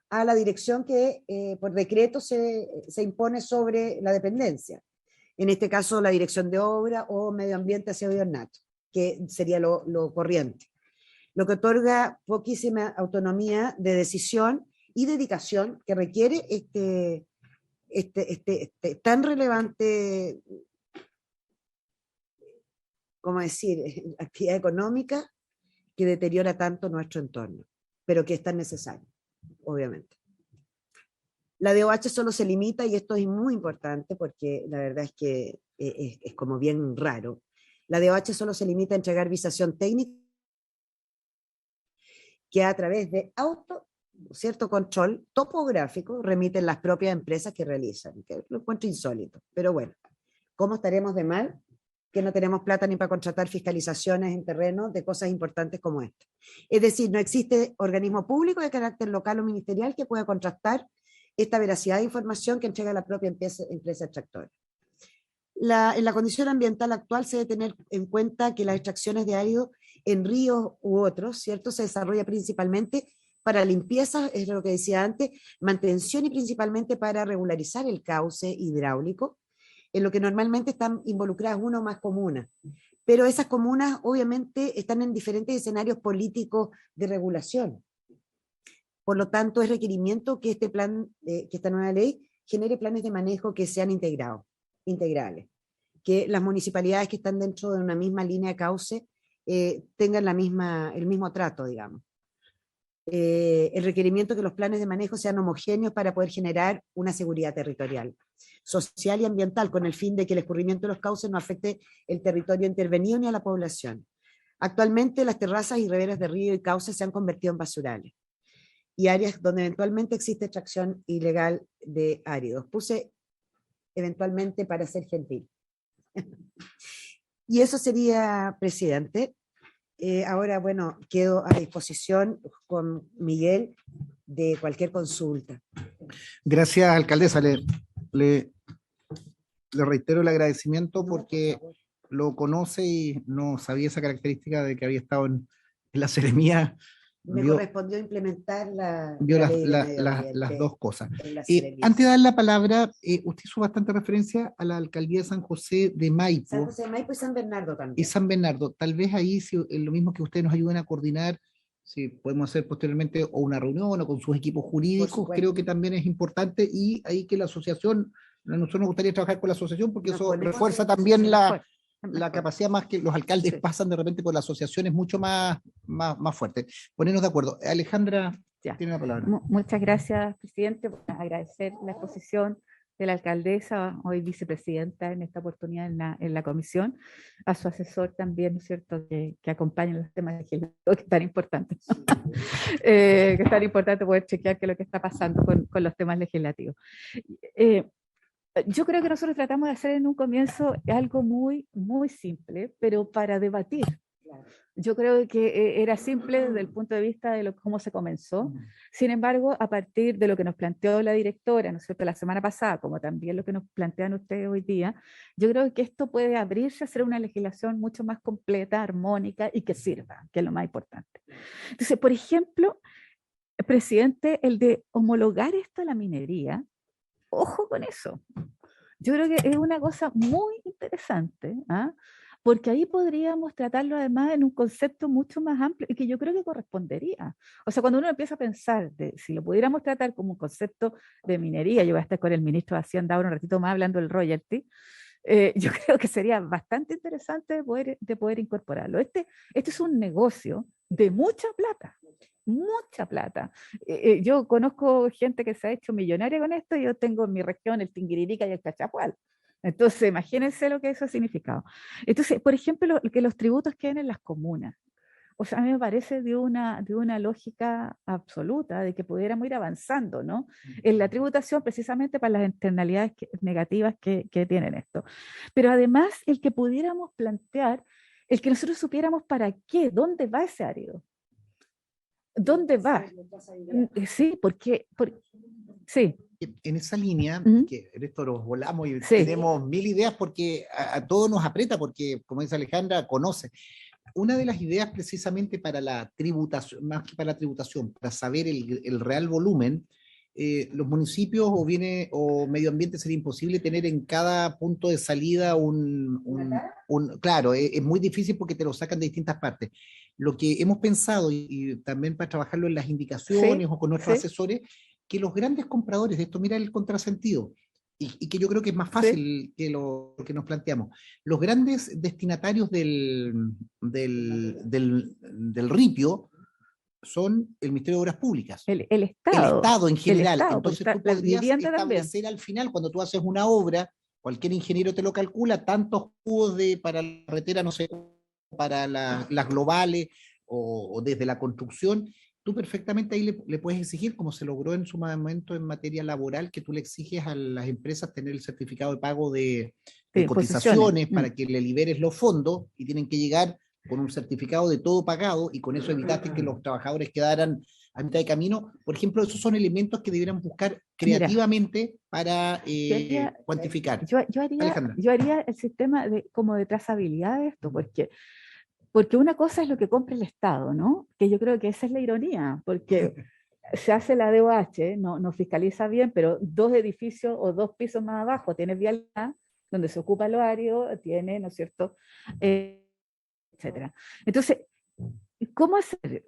a la dirección que por decreto se impone sobre la dependencia. En este caso, la dirección de obra o medio ambiente, aseo y ornato, que sería lo corriente. Lo que otorga poquísima autonomía de decisión y dedicación que requiere tan relevante, ¿cómo decir?, actividad económica que deteriora tanto nuestro entorno, pero que es tan necesario, obviamente. La DOH solo se limita, y esto es muy importante porque la verdad es que es como bien raro, la DOH solo se limita a entregar visación técnica que a través de cierto control topográfico remiten las propias empresas que realizan, que lo encuentro insólito, pero bueno, ¿cómo estaremos de mal que no tenemos plata ni para contratar fiscalizaciones en terreno de cosas importantes como esta? Es decir, no existe organismo público de carácter local o ministerial que pueda contrastar esta veracidad de información que entrega la propia empresa extractora. En la condición ambiental actual se debe tener en cuenta que las extracciones de árido en ríos u otros, ¿cierto? Se desarrolla principalmente para limpieza, es lo que decía antes, mantención y principalmente para regularizar el cauce hidráulico, en lo que normalmente están involucradas una o más comunas. Pero esas comunas obviamente están en diferentes escenarios políticos de regulación. Por lo tanto, es requerimiento que este plan, que esta nueva ley genere planes de manejo que sean integrales, que las municipalidades que están dentro de una misma línea de cauce tengan el mismo trato, digamos. El requerimiento que los planes de manejo sean homogéneos para poder generar una seguridad territorial, social y ambiental, con el fin de que el escurrimiento de los cauces no afecte el territorio intervenido ni a la población. Actualmente las terrazas y riberas de río y cauces se han convertido en basurales y áreas donde eventualmente existe extracción ilegal de áridos. Puse eventualmente para ser gentil. Y eso sería, presidente. Ahora, bueno, quedo a disposición con Miguel de cualquier consulta. Gracias, alcaldesa. Le reitero el agradecimiento porque lo conoce y no sabía esa característica de que había estado en la seremía. Me correspondió implementar las dos cosas. Antes de dar la palabra, usted hizo bastante referencia a la alcaldía de San José de Maipo. San José de Maipo y San Bernardo también. Y San Bernardo. Tal vez ahí, si, lo mismo que ustedes nos ayuden a coordinar, si podemos hacer posteriormente o una reunión o con sus equipos jurídicos, creo que también es importante, y ahí que la asociación, a nosotros nos gustaría trabajar con la asociación porque eso refuerza también la capacidad, más que los alcaldes pasan de repente por las asociaciones mucho más fuerte. Ponernos de acuerdo. Alejandra, tiene la palabra. Muchas gracias, presidente. Agradecer la exposición de la alcaldesa, hoy vicepresidenta en esta oportunidad en la comisión, a su asesor también, ¿no es cierto?, que acompaña los temas legislativos, que es tan importante, que es tan importante poder chequear qué es lo que está pasando con los temas legislativos. Yo creo que nosotros tratamos de hacer en un comienzo algo muy, muy simple, pero para debatir. Yo creo que era simple desde el punto de vista de cómo se comenzó. Sin embargo, a partir de lo que nos planteó la directora, ¿no es cierto?, la semana pasada, como también lo que nos plantean ustedes hoy día, yo creo que esto puede abrirse a hacer una legislación mucho más completa, armónica y que sirva, que es lo más importante. Entonces, por ejemplo, presidente, el de homologar esto a la minería, ojo con eso. Yo creo que es una cosa muy interesante, ¿ah? Porque ahí podríamos tratarlo además en un concepto mucho más amplio y que yo creo que correspondería. O sea, cuando uno empieza a pensar de si lo pudiéramos tratar como un concepto de minería, yo voy a estar con el ministro de Hacienda ahora un ratito más hablando del royalty, yo creo que sería bastante interesante de poder incorporarlo. Este es un negocio de mucha plata. Mucha plata. Yo conozco gente que se ha hecho millonaria con esto, y yo tengo en mi región el Tinguiririca y el Cachapual. Entonces, imagínense lo que eso ha significado. Entonces, por ejemplo, que los tributos queden en las comunas. O sea, a mí me parece de una lógica absoluta de que pudiéramos ir avanzando, ¿no?, en la tributación, precisamente para las externalidades negativas que tienen esto. Pero además, el que pudiéramos plantear, el que nosotros supiéramos para qué, dónde va ese árido. ¿Dónde va? Sí, sí. En esa línea, que en esto nos volamos y tenemos mil ideas porque a todos nos aprieta, porque, como dice Alejandra, conoce. Una de las ideas precisamente para la tributación, más que para la tributación, para saber el real volumen, los municipios o medio ambiente sería imposible tener en cada punto de salida claro, es muy difícil porque te lo sacan de distintas partes. Lo que hemos pensado, y también para trabajarlo en las indicaciones o con nuestros asesores, que los grandes compradores de esto, mira el contrasentido, y que yo creo que es más fácil que lo que nos planteamos. Los grandes destinatarios del ripio son el Ministerio de Obras Públicas. El Estado. El Estado en general. Estado, entonces tú podrías establecer al final, cuando tú haces una obra, cualquier ingeniero te lo calcula, tantos cubos para la carretera, no sé, para las globales o desde la construcción, tú perfectamente ahí le puedes exigir, como se logró en su momento en materia laboral, que tú le exiges a las empresas tener el certificado de pago de cotizaciones para que le liberes los fondos, y tienen que llegar con un certificado de todo pagado, y con eso evitaste que los trabajadores quedaran a mitad de camino. Por ejemplo, esos son elementos que debieran buscar creativamente para cuantificar. Yo haría el sistema como de trazabilidad de esto, porque Porque una cosa es lo que compra el Estado, ¿no? Que yo creo que esa es la ironía, porque se hace la DOH, no fiscaliza bien, pero 2 edificios o 2 pisos más abajo tiene vialidad, donde se ocupa el horario, tiene, ¿no es cierto?, etcétera. Entonces, ¿cómo hacer?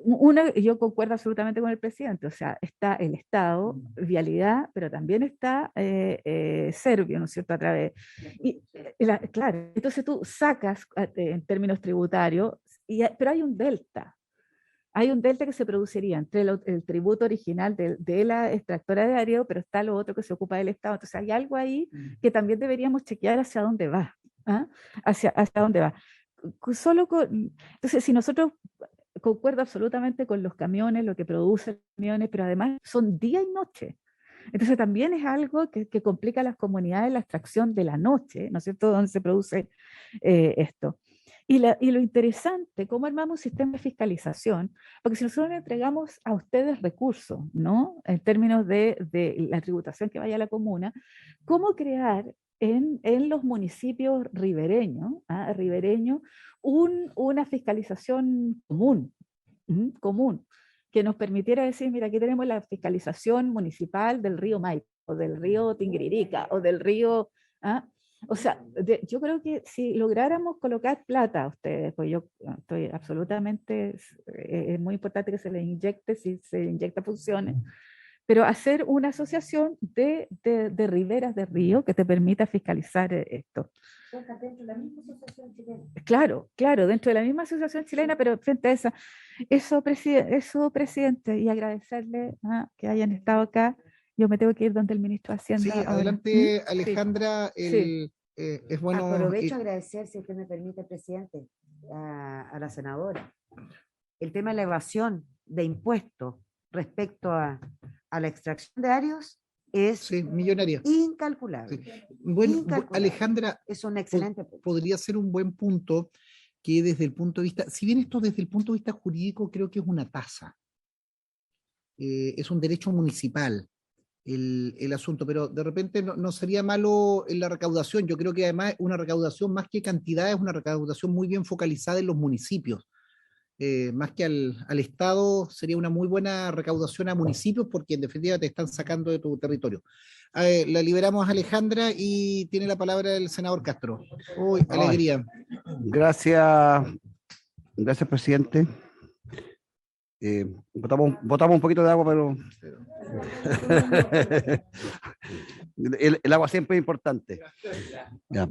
Yo concuerdo absolutamente con el presidente, o sea, está el Estado, vialidad, pero también está Servio, ¿no es cierto?, a través. Claro, entonces tú sacas en términos tributarios, pero hay un delta que se produciría entre el tributo original de la extractora de área, pero está lo otro que se ocupa del Estado. Entonces hay algo ahí que también deberíamos chequear hacia dónde va. ¿Ah? Hacia dónde va. Entonces, si nosotros concuerdo absolutamente con los camiones, lo que producen los camiones, pero además son día y noche. Entonces también es algo que complica a las comunidades la extracción de la noche, ¿no es cierto?, donde se produce esto. Y lo interesante, ¿cómo armamos un sistema de fiscalización? Porque si nosotros le entregamos a ustedes recursos, ¿no?, en términos de la tributación que vaya a la comuna, ¿cómo crear en los municipios ribereños, una fiscalización común, que nos permitiera decir, mira, aquí tenemos la fiscalización municipal del río Maipo, o del río Tinguiririca, o del río... ¿ah? O sea, yo creo que si lográramos colocar plata a ustedes, pues yo estoy absolutamente, es muy importante que se les inyecte, si se inyecta funcione, pero hacer una asociación de riberas de río que te permita fiscalizar esto. Dentro de la misma asociación chilena. Claro, dentro de la misma asociación chilena, pero frente a eso, presidente, y agradecerle que hayan estado acá. Yo me tengo que ir donde el ministro de Hacienda. Sí, ahora. adelante, Alejandra. Sí. Es bueno. Aprovecho a agradecer, si usted me permite, presidente, a la senadora. El tema de la evasión de impuestos respecto a la extracción de áreos es millonaria. Incalculable. Sí. Bueno, incalculable. Alejandra, es un excelente punto. Podría ser un buen punto que desde el punto de vista, si bien esto desde el punto de vista jurídico creo que es una tasa, es un derecho municipal el asunto, pero de repente no sería malo en la recaudación. Yo creo que además una recaudación más que cantidad es una recaudación muy bien focalizada en los municipios. Más que al Estado, sería una muy buena recaudación a municipios porque en definitiva te están sacando de tu territorio. La liberamos a Alejandra y tiene la palabra el senador Castro. Uy, alegría. Gracias, presidente. Botamos un poquito de agua, pero el agua siempre es importante. Ya.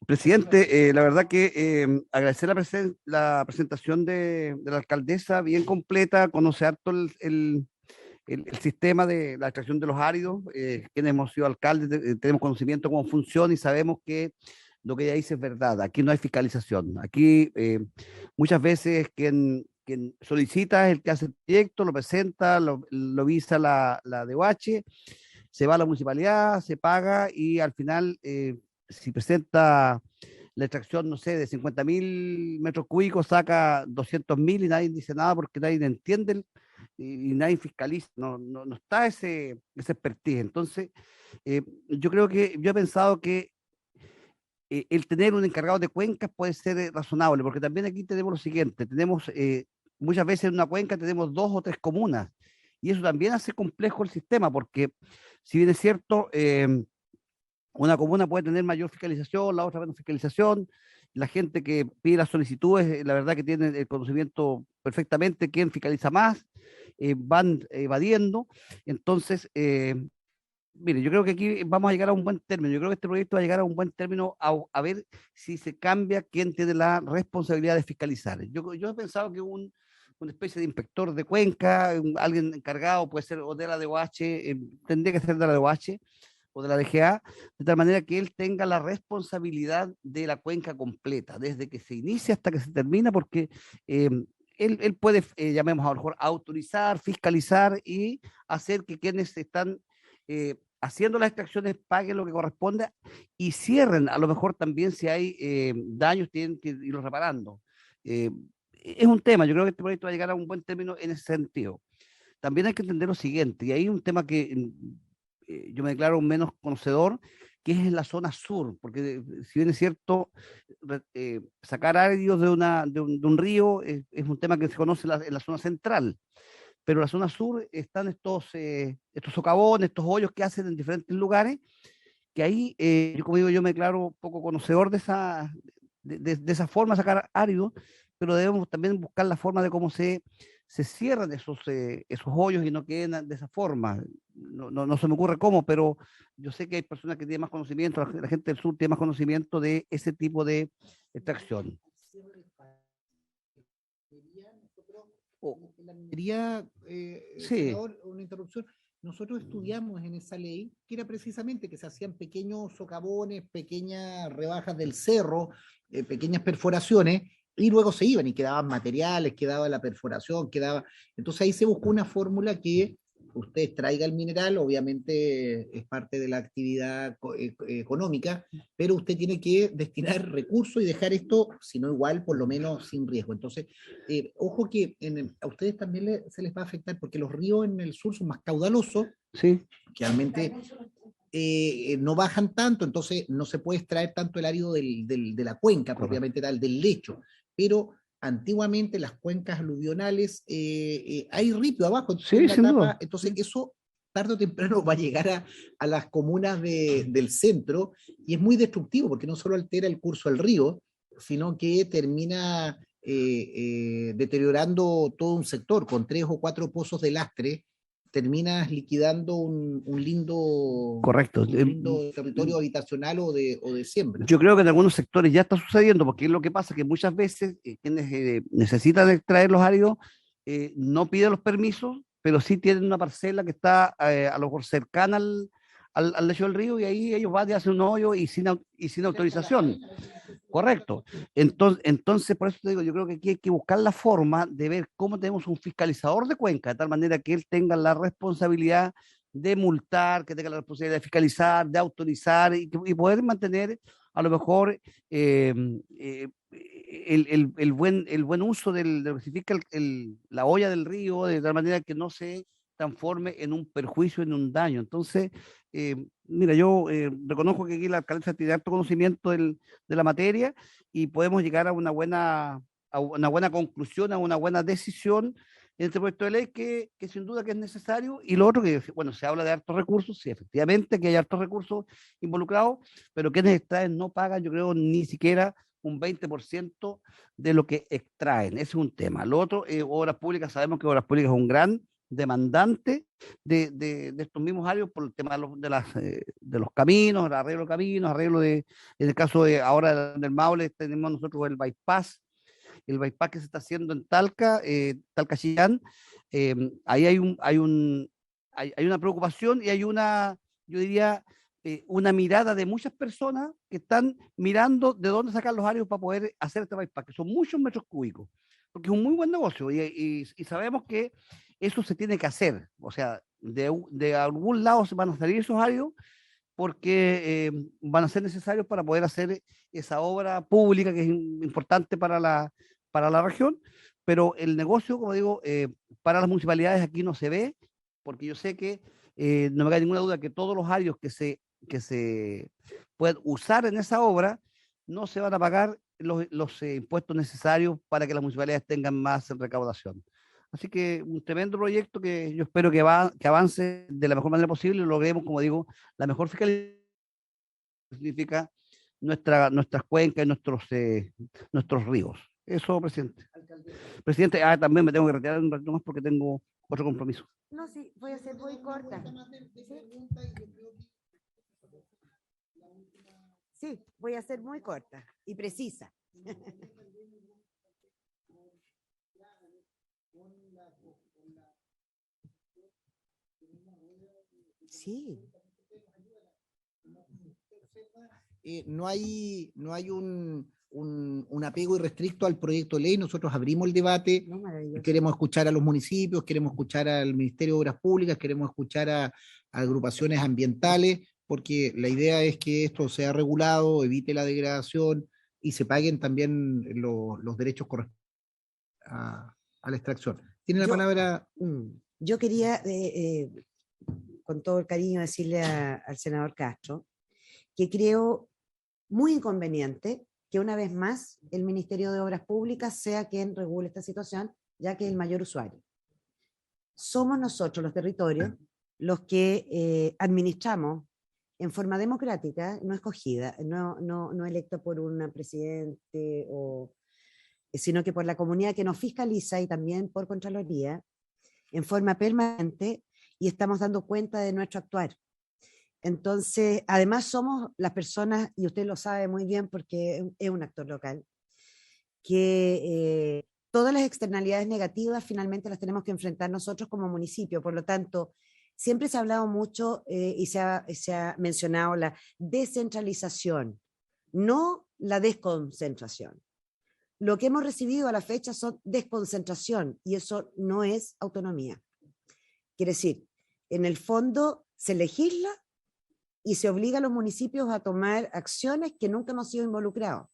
Presidente, la verdad que agradecer la presentación de la alcaldesa, bien completa, conoce harto el sistema de la extracción de los áridos, quienes hemos sido alcaldes, tenemos conocimiento de cómo funciona y sabemos que lo que ella dice es verdad. Aquí no hay fiscalización. Aquí muchas veces quien solicita es el que hace el proyecto, lo presenta, lo visa la DOH, se va a la municipalidad, se paga y al final, si presenta la extracción, no sé, de 50.000 metros cúbicos, saca 200.000 y nadie dice nada porque nadie entiende y nadie fiscaliza, no está ese expertise. Entonces, yo he pensado que el tener un encargado de cuencas puede ser razonable, porque también aquí tenemos lo siguiente, tenemos muchas veces en una cuenca tenemos 2 o 3 comunas, y eso también hace complejo el sistema, porque si bien es cierto, una comuna puede tener mayor fiscalización, la otra menos fiscalización, la gente que pide las solicitudes, la verdad que tienen el conocimiento perfectamente quién fiscaliza más, van evadiendo, entonces... mire, yo creo que aquí vamos a llegar a un buen término. Yo creo que este proyecto va a llegar a un buen término a ver si se cambia quién tiene la responsabilidad de fiscalizar. Yo he pensado que una especie de inspector de cuenca, alguien encargado, puede ser o de la DOH, tendría que ser de la DOH o de la DGA, de tal manera que él tenga la responsabilidad de la cuenca completa, desde que se inicia hasta que se termina, porque él puede, llamemos a lo mejor, autorizar, fiscalizar y hacer que quienes están haciendo las extracciones paguen lo que corresponde y cierren, a lo mejor también si hay daños tienen que irlos reparando. Es un tema, yo creo que este proyecto va a llegar a un buen término en ese sentido. También hay que entender lo siguiente, y hay un tema que yo me declaro menos conocedor, que es en la zona sur, porque si bien es cierto, sacar áridos de un río es un tema que se conoce en la zona central, pero en la zona sur están estos socavones, estos hoyos que hacen en diferentes lugares, que ahí, yo como digo, yo me declaro poco conocedor de esa forma de sacar áridos, pero debemos también buscar la forma de cómo se cierran esos hoyos y no queden de esa forma. No se me ocurre cómo, pero yo sé que hay personas que tienen más conocimiento, la gente del sur tiene más conocimiento de ese tipo de extracción. En la minería, Sí. senador, una interrupción. Nosotros estudiamos en esa ley que era precisamente que se hacían pequeños socavones, pequeñas rebajas del cerro, pequeñas perforaciones, y luego se iban y quedaban materiales, quedaba la perforación, quedaba. Entonces ahí se buscó una fórmula que usted extraiga el mineral, obviamente es parte de la actividad económica, pero usted tiene que destinar recursos y dejar esto, si no igual, por lo menos sin riesgo. Entonces, ojo que a ustedes también se les va a afectar porque los ríos en el sur son más caudalosos, Sí. que realmente no bajan tanto, entonces no se puede extraer tanto el árido de la cuenca propiamente tal, del lecho, pero antiguamente las cuencas aluvionales hay ripio abajo, Sí, sin duda. entonces eso tarde o temprano va a llegar a las comunas del centro y es muy destructivo porque no solo altera el curso del río, sino que termina deteriorando todo un sector con 3 o 4 pozos de lastre. Terminas liquidando un lindo, Correcto. un lindo territorio habitacional o de siembra. Yo creo que en algunos sectores ya está sucediendo, porque es lo que pasa que muchas veces quienes necesitan extraer los áridos no piden los permisos, pero sí tienen una parcela que está a lo mejor cercana al lecho del río y ahí ellos van y hacen un hoyo y sin autorización. Correcto. Entonces, por eso te digo, yo creo que aquí hay que buscar la forma de ver cómo tenemos un fiscalizador de cuenca, de tal manera que él tenga la responsabilidad de multar, que tenga la responsabilidad de fiscalizar, de autorizar y poder mantener a lo mejor el buen uso de lo que significa la olla del río, de tal manera que no se transforme en un perjuicio, en un daño. Entonces, mira, yo reconozco que aquí la alcaldesa tiene alto conocimiento de la materia y podemos llegar a una buena conclusión, a una buena decisión en este proyecto de ley que sin duda que es necesario. Y lo otro que, bueno, se habla de hartos recursos, sí, efectivamente que hay hartos recursos involucrados, pero quienes extraen no pagan, yo creo, ni siquiera un 20% de lo que extraen. Ese es un tema. Lo otro, obras públicas, sabemos que obras públicas es un gran demandante de estos mismos áreas por el tema de los caminos, el arreglo de caminos, en el caso de ahora del Maule tenemos nosotros el bypass que se está haciendo en Talca, Talca-Chillán. Ahí hay una preocupación y hay yo diría, una mirada de muchas personas que están mirando de dónde sacar los áreas para poder hacer este bypass, que son muchos metros cúbicos, porque es un muy buen negocio y sabemos que eso se tiene que hacer, o sea, de algún lado se van a salir esos áreas porque van a ser necesarios para poder hacer esa obra pública que es importante para la región, pero el negocio, como digo, para las municipalidades aquí no se ve, porque yo sé que no me cabe ninguna duda que todos los áreas que se pueden usar en esa obra no se van a pagar los impuestos necesarios para que las municipalidades tengan más recaudación. Así que un tremendo proyecto que yo espero que avance de la mejor manera posible y logremos, como digo, la mejor fiscalidad que significa nuestras cuencas y nuestros ríos. Eso, presidente. Presidente, también me tengo que retirar un ratito más porque tengo otro compromiso. No, sí, voy a ser muy corta. Sí, voy a ser muy corta y precisa. Sí. No hay un apego irrestricto al proyecto de ley. Nosotros abrimos el debate, queremos escuchar a los municipios, queremos escuchar al Ministerio de Obras Públicas, queremos escuchar a agrupaciones ambientales, porque la idea es que esto sea regulado, evite la degradación y se paguen también los derechos correspondientes a la extracción. Tiene la palabra. Yo quería, con todo el cariño, decirle al senador Castro que creo muy inconveniente que una vez más el Ministerio de Obras Públicas sea quien regule esta situación, ya que es el mayor usuario. Somos nosotros, los territorios, los que administramos en forma democrática, no escogida, no electa por un presidente, sino que por la comunidad que nos fiscaliza y también por Contraloría, en forma permanente, y estamos dando cuenta de nuestro actuar. Entonces, además somos las personas, y usted lo sabe muy bien porque es un actor local, que todas las externalidades negativas finalmente las tenemos que enfrentar nosotros como municipio. Por lo tanto, siempre se ha hablado mucho y se ha mencionado la descentralización, no la desconcentración. Lo que hemos recibido a la fecha son desconcentración y eso no es autonomía. Quiere decir, en el fondo se legisla y se obliga a los municipios a tomar acciones que nunca hemos sido involucrados.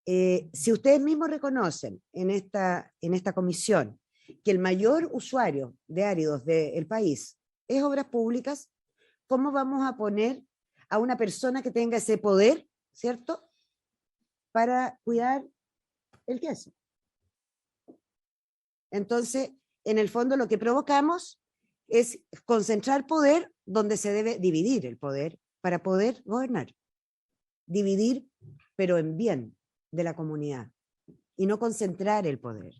Si ustedes mismos reconocen en esta comisión que el mayor usuario de áridos del país es obras públicas, ¿cómo vamos a poner a una persona que tenga ese poder, ¿cierto?, para cuidar el queso? Entonces, en el fondo lo que provocamos es concentrar poder donde se debe dividir el poder para poder gobernar. Dividir, pero en bien de la comunidad y no concentrar el poder.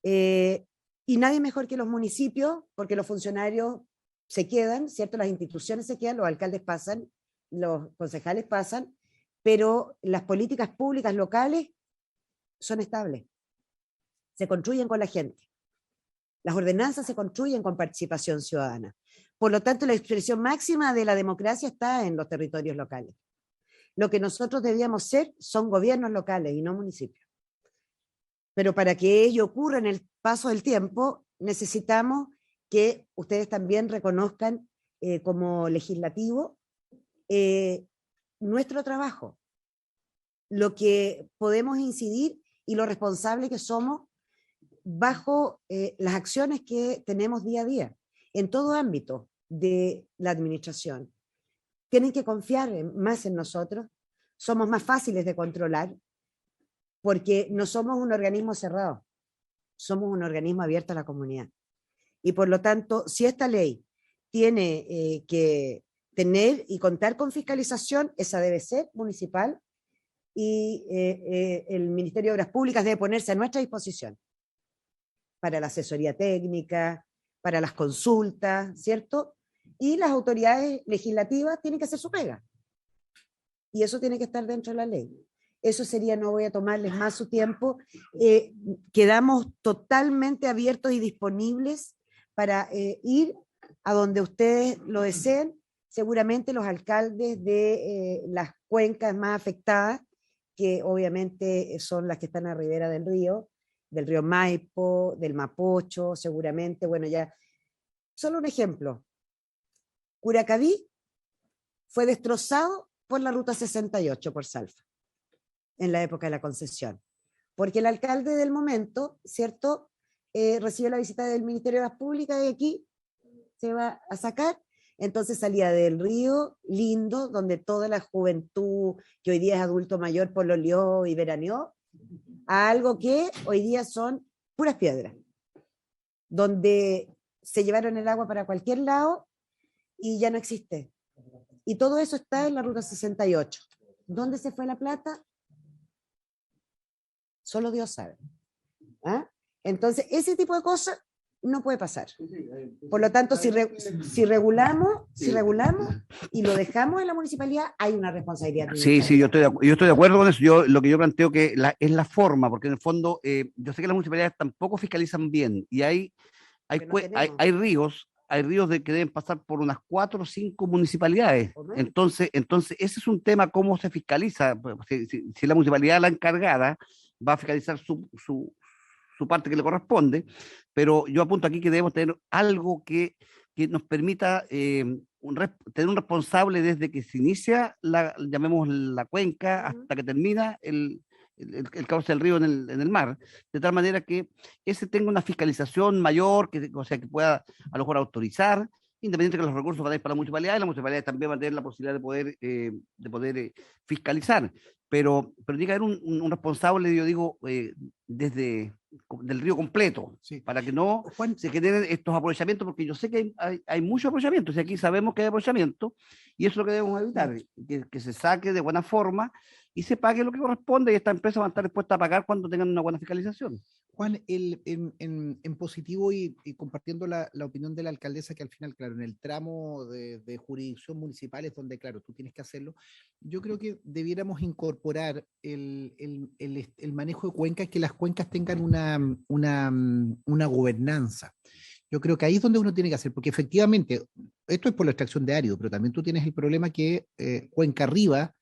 Y nadie mejor que los municipios, porque los funcionarios se quedan, ¿cierto? Las instituciones se quedan, los alcaldes pasan, los concejales pasan, pero las políticas públicas locales son estables, se construyen con la gente. Las ordenanzas se construyen con participación ciudadana. Por lo tanto, la expresión máxima de la democracia está en los territorios locales. Lo que nosotros debíamos ser son gobiernos locales y no municipios. Pero para que ello ocurra en el paso del tiempo, necesitamos que ustedes también reconozcan como legislativo nuestro trabajo, lo que podemos incidir y lo responsable que somos bajo las acciones que tenemos día a día, en todo ámbito de la administración. Tienen que confiar más en nosotros, somos más fáciles de controlar, porque no somos un organismo cerrado, somos un organismo abierto a la comunidad. Y por lo tanto, si esta ley tiene que tener y contar con fiscalización, esa debe ser municipal, y el Ministerio de Obras Públicas debe ponerse a nuestra disposición para la asesoría técnica, para las consultas, ¿cierto? Y las autoridades legislativas tienen que hacer su pega. Y eso tiene que estar dentro de la ley. Eso sería, no voy a tomarles más su tiempo, quedamos totalmente abiertos y disponibles para ir a donde ustedes lo deseen. Seguramente los alcaldes de las cuencas más afectadas, que obviamente son las que están a ribera del río Maipo, del Mapocho, seguramente, bueno, ya, solo un ejemplo. Curacaví fue destrozado por la Ruta 68, por Salfa, en la época de la concesión, porque el alcalde del momento, ¿cierto?, recibió la visita del Ministerio de Obras Públicas y aquí se va a sacar. Entonces salía del río lindo, donde toda la juventud, que hoy día es adulto mayor, pololeó y veraneó, a algo que hoy día son puras piedras, donde se llevaron el agua para cualquier lado y ya no existe. Y todo eso está en la Ruta 68. ¿Dónde se fue la plata? Solo Dios sabe. ¿Ah? Entonces, ese tipo de cosas no puede pasar. Por lo tanto, si regulamos y lo dejamos en la municipalidad, hay una responsabilidad. Sí, yo estoy de acuerdo con eso. Lo que yo planteo que es la forma, porque en el fondo yo sé que las municipalidades tampoco fiscalizan bien y hay ríos que deben pasar por unas 4 o 5 municipalidades. Entonces ese es un tema, cómo se fiscaliza. Si la municipalidad, la encargada, va a fiscalizar su parte que le corresponde, pero yo apunto aquí que debemos tener algo que nos permita tener un responsable desde que se inicia, llamemos la cuenca, hasta que termina el cauce del río en el mar, de tal manera que ese tenga una fiscalización mayor, o sea, que pueda a lo mejor autorizar independiente de que los recursos van a ir para la municipalidad, y las municipalidades también van a tener la posibilidad de poder fiscalizar. Pero tiene que haber un responsable, yo digo, desde del río completo, Sí. para que no se generen estos aprovechamientos, porque yo sé que hay mucho aprovechamiento, y aquí sabemos que hay aprovechamiento, y eso es lo que debemos evitar, que se saque de buena forma y se pague lo que corresponde, y estas empresas van a estar dispuestas a pagar cuando tengan una buena fiscalización. Juan, en positivo y compartiendo la opinión de la alcaldesa, que al final, claro, en el tramo de jurisdicción municipal es donde, claro, tú tienes que hacerlo, yo creo que debiéramos incorporar el manejo de cuencas, que las cuencas tengan una gobernanza. Yo creo que ahí es donde uno tiene que hacer, porque efectivamente, esto es por la extracción de árido, pero también tú tienes el problema que cuenca arriba,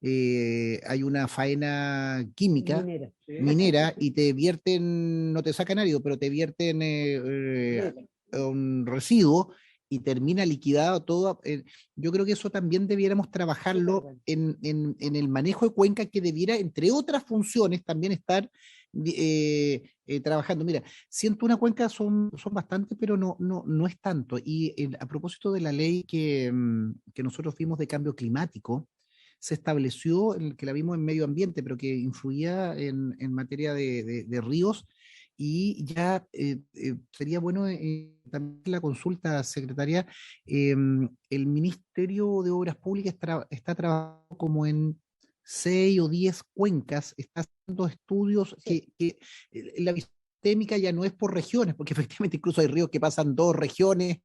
hay una faena química minera y te vierten, no te sacan árido, pero te vierten un residuo y termina liquidado todo. Yo creo que eso también debiéramos trabajarlo en el manejo de cuenca, que debiera, entre otras funciones, también estar trabajando. Mira, 101 cuencas son bastantes, pero no es tanto. Y a propósito de la ley que nosotros vimos de cambio climático, se estableció, que la vimos en medio ambiente, pero que influía en materia de ríos, y ya sería bueno también la consulta, secretaria. El Ministerio de Obras Públicas está trabajando como en 6 o 10 cuencas, está haciendo estudios que la visión sistémica ya no es por regiones, porque efectivamente incluso hay ríos que pasan 2 regiones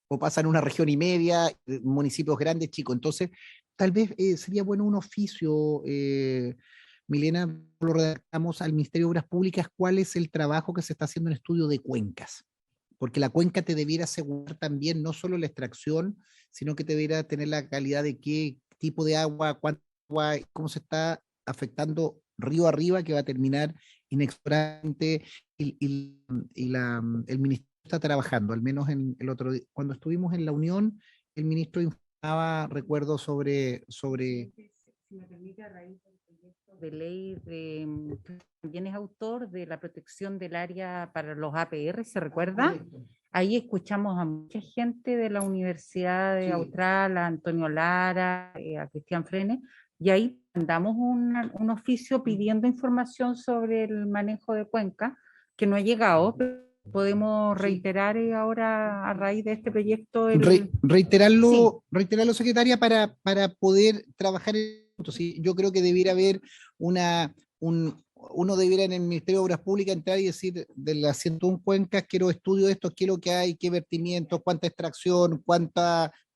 o pasan 1,5 regiones, municipios grandes, chicos. Entonces, tal vez sería bueno un oficio, Milena, lo redactamos al Ministerio de Obras Públicas, cuál es el trabajo que se está haciendo en estudio de cuencas, porque la cuenca te debiera asegurar también no solo la extracción, sino que te debiera tener la calidad de qué tipo de agua, cuánta agua, cómo se está afectando río arriba, que va a terminar inexorablemente, el Ministerio está trabajando, al menos en el otro día, cuando estuvimos en la Unión, el ministro informaba, recuerdo, sobre... Si me permite, a raíz del proyecto de ley también es autor de la protección del área para los APR, ¿se recuerda? Ahí escuchamos a mucha gente de la Universidad de Austral, a Antonio Lara, a Cristian Frenes, y ahí mandamos un oficio pidiendo información sobre el manejo de cuenca, que no ha llegado, pero podemos reiterar ahora a raíz de este proyecto. Reiterarlo, secretaria, para poder trabajar en esto. Sí, yo creo que debiera haber uno debiera en el Ministerio de Obras Públicas entrar y decir, de las 101 cuencas, quiero estudio de esto, qué es lo que hay, qué vertimientos, cuánta extracción,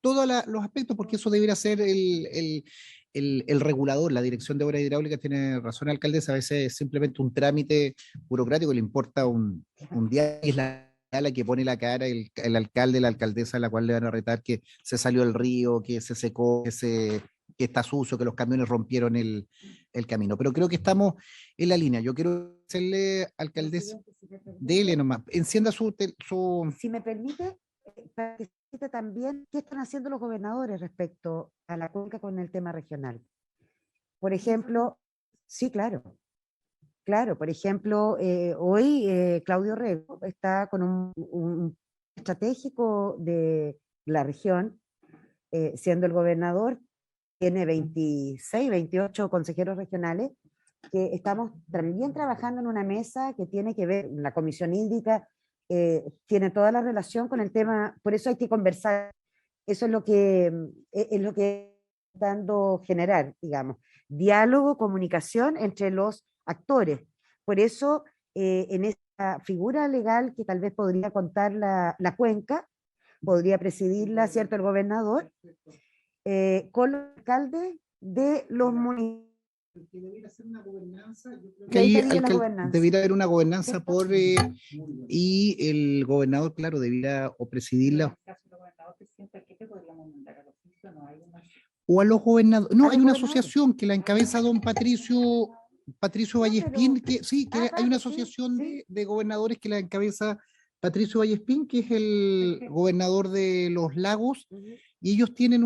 todos los aspectos, porque eso debiera ser el regulador. La Dirección de Obras Hidráulicas, tiene razón, alcaldesa, a veces es simplemente un trámite burocrático, le importa un día, y es la que pone la cara el alcalde, la alcaldesa, a la cual le van a retar que se salió del río, que se secó, que está sucio, que los camiones rompieron el camino. Pero creo que estamos en la línea. Yo quiero hacerle, alcaldesa, dele nomás, encienda su... Si me permite, también qué están haciendo los gobernadores respecto a la cuenca con el tema regional. Por ejemplo, sí, claro, por ejemplo, hoy Claudio Rego está con un estratégico de la región, siendo el gobernador, tiene 26, 28 consejeros regionales, que estamos también trabajando en una mesa que tiene que ver, la comisión hídrica, tiene toda la relación con el tema, por eso hay que conversar, eso es lo que dando generar, digamos, diálogo, comunicación entre los actores. Por eso, en esa figura legal que tal vez podría contar la cuenca, podría presidirla, ¿cierto?, el gobernador, con los alcaldes de los municipios. Que debiera ser una gobernanza, que ahí debiera haber una gobernanza y el gobernador, claro, debiera o presidirla. O a los gobernadores. No, hay una asociación que la encabeza don Patricio Vallespín, que sí, que hay una asociación de gobernadores que la encabeza Patricio Vallespín, que es el gobernador de los Lagos, y ellos tienen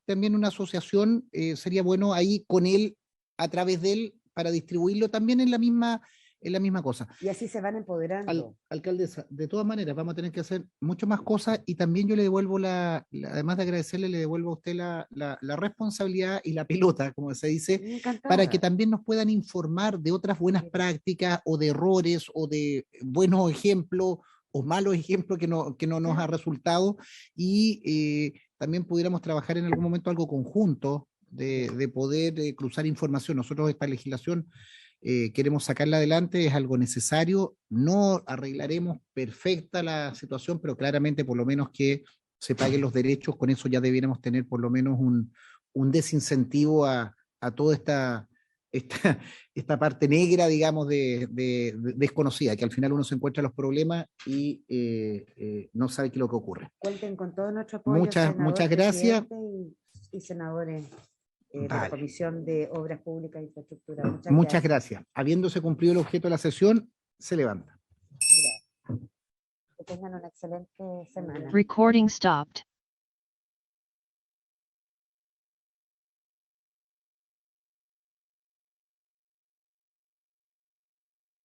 también una asociación. Sería bueno ahí con él, a través de él, para distribuirlo también en la misma es la misma cosa. Y así se van empoderando. Alcaldesa, de todas maneras, vamos a tener que hacer mucho más cosas y también yo le devuelvo además de agradecerle, le devuelvo a usted la responsabilidad y la pelota, como se dice, para que también nos puedan informar de otras buenas prácticas o de errores o de buenos ejemplos o malos ejemplos que no nos ha resultado y también pudiéramos trabajar en algún momento algo conjunto de poder cruzar información. Nosotros esta legislación queremos sacarla adelante, es algo necesario, no arreglaremos perfecta la situación, pero claramente por lo menos que se paguen los derechos, con eso ya debiéramos tener por lo menos un desincentivo a toda esta parte negra, digamos, de desconocida, que al final uno se encuentra los problemas y no sabe qué es lo que ocurre. Cuenten con todo nuestro apoyo. Muchas gracias. Y senadores de la Comisión de Obras Públicas e Infraestructura. Muchas gracias. Habiéndose cumplido el objeto de la sesión, se levanta. Gracias. Que tengan una excelente semana. Recording stopped.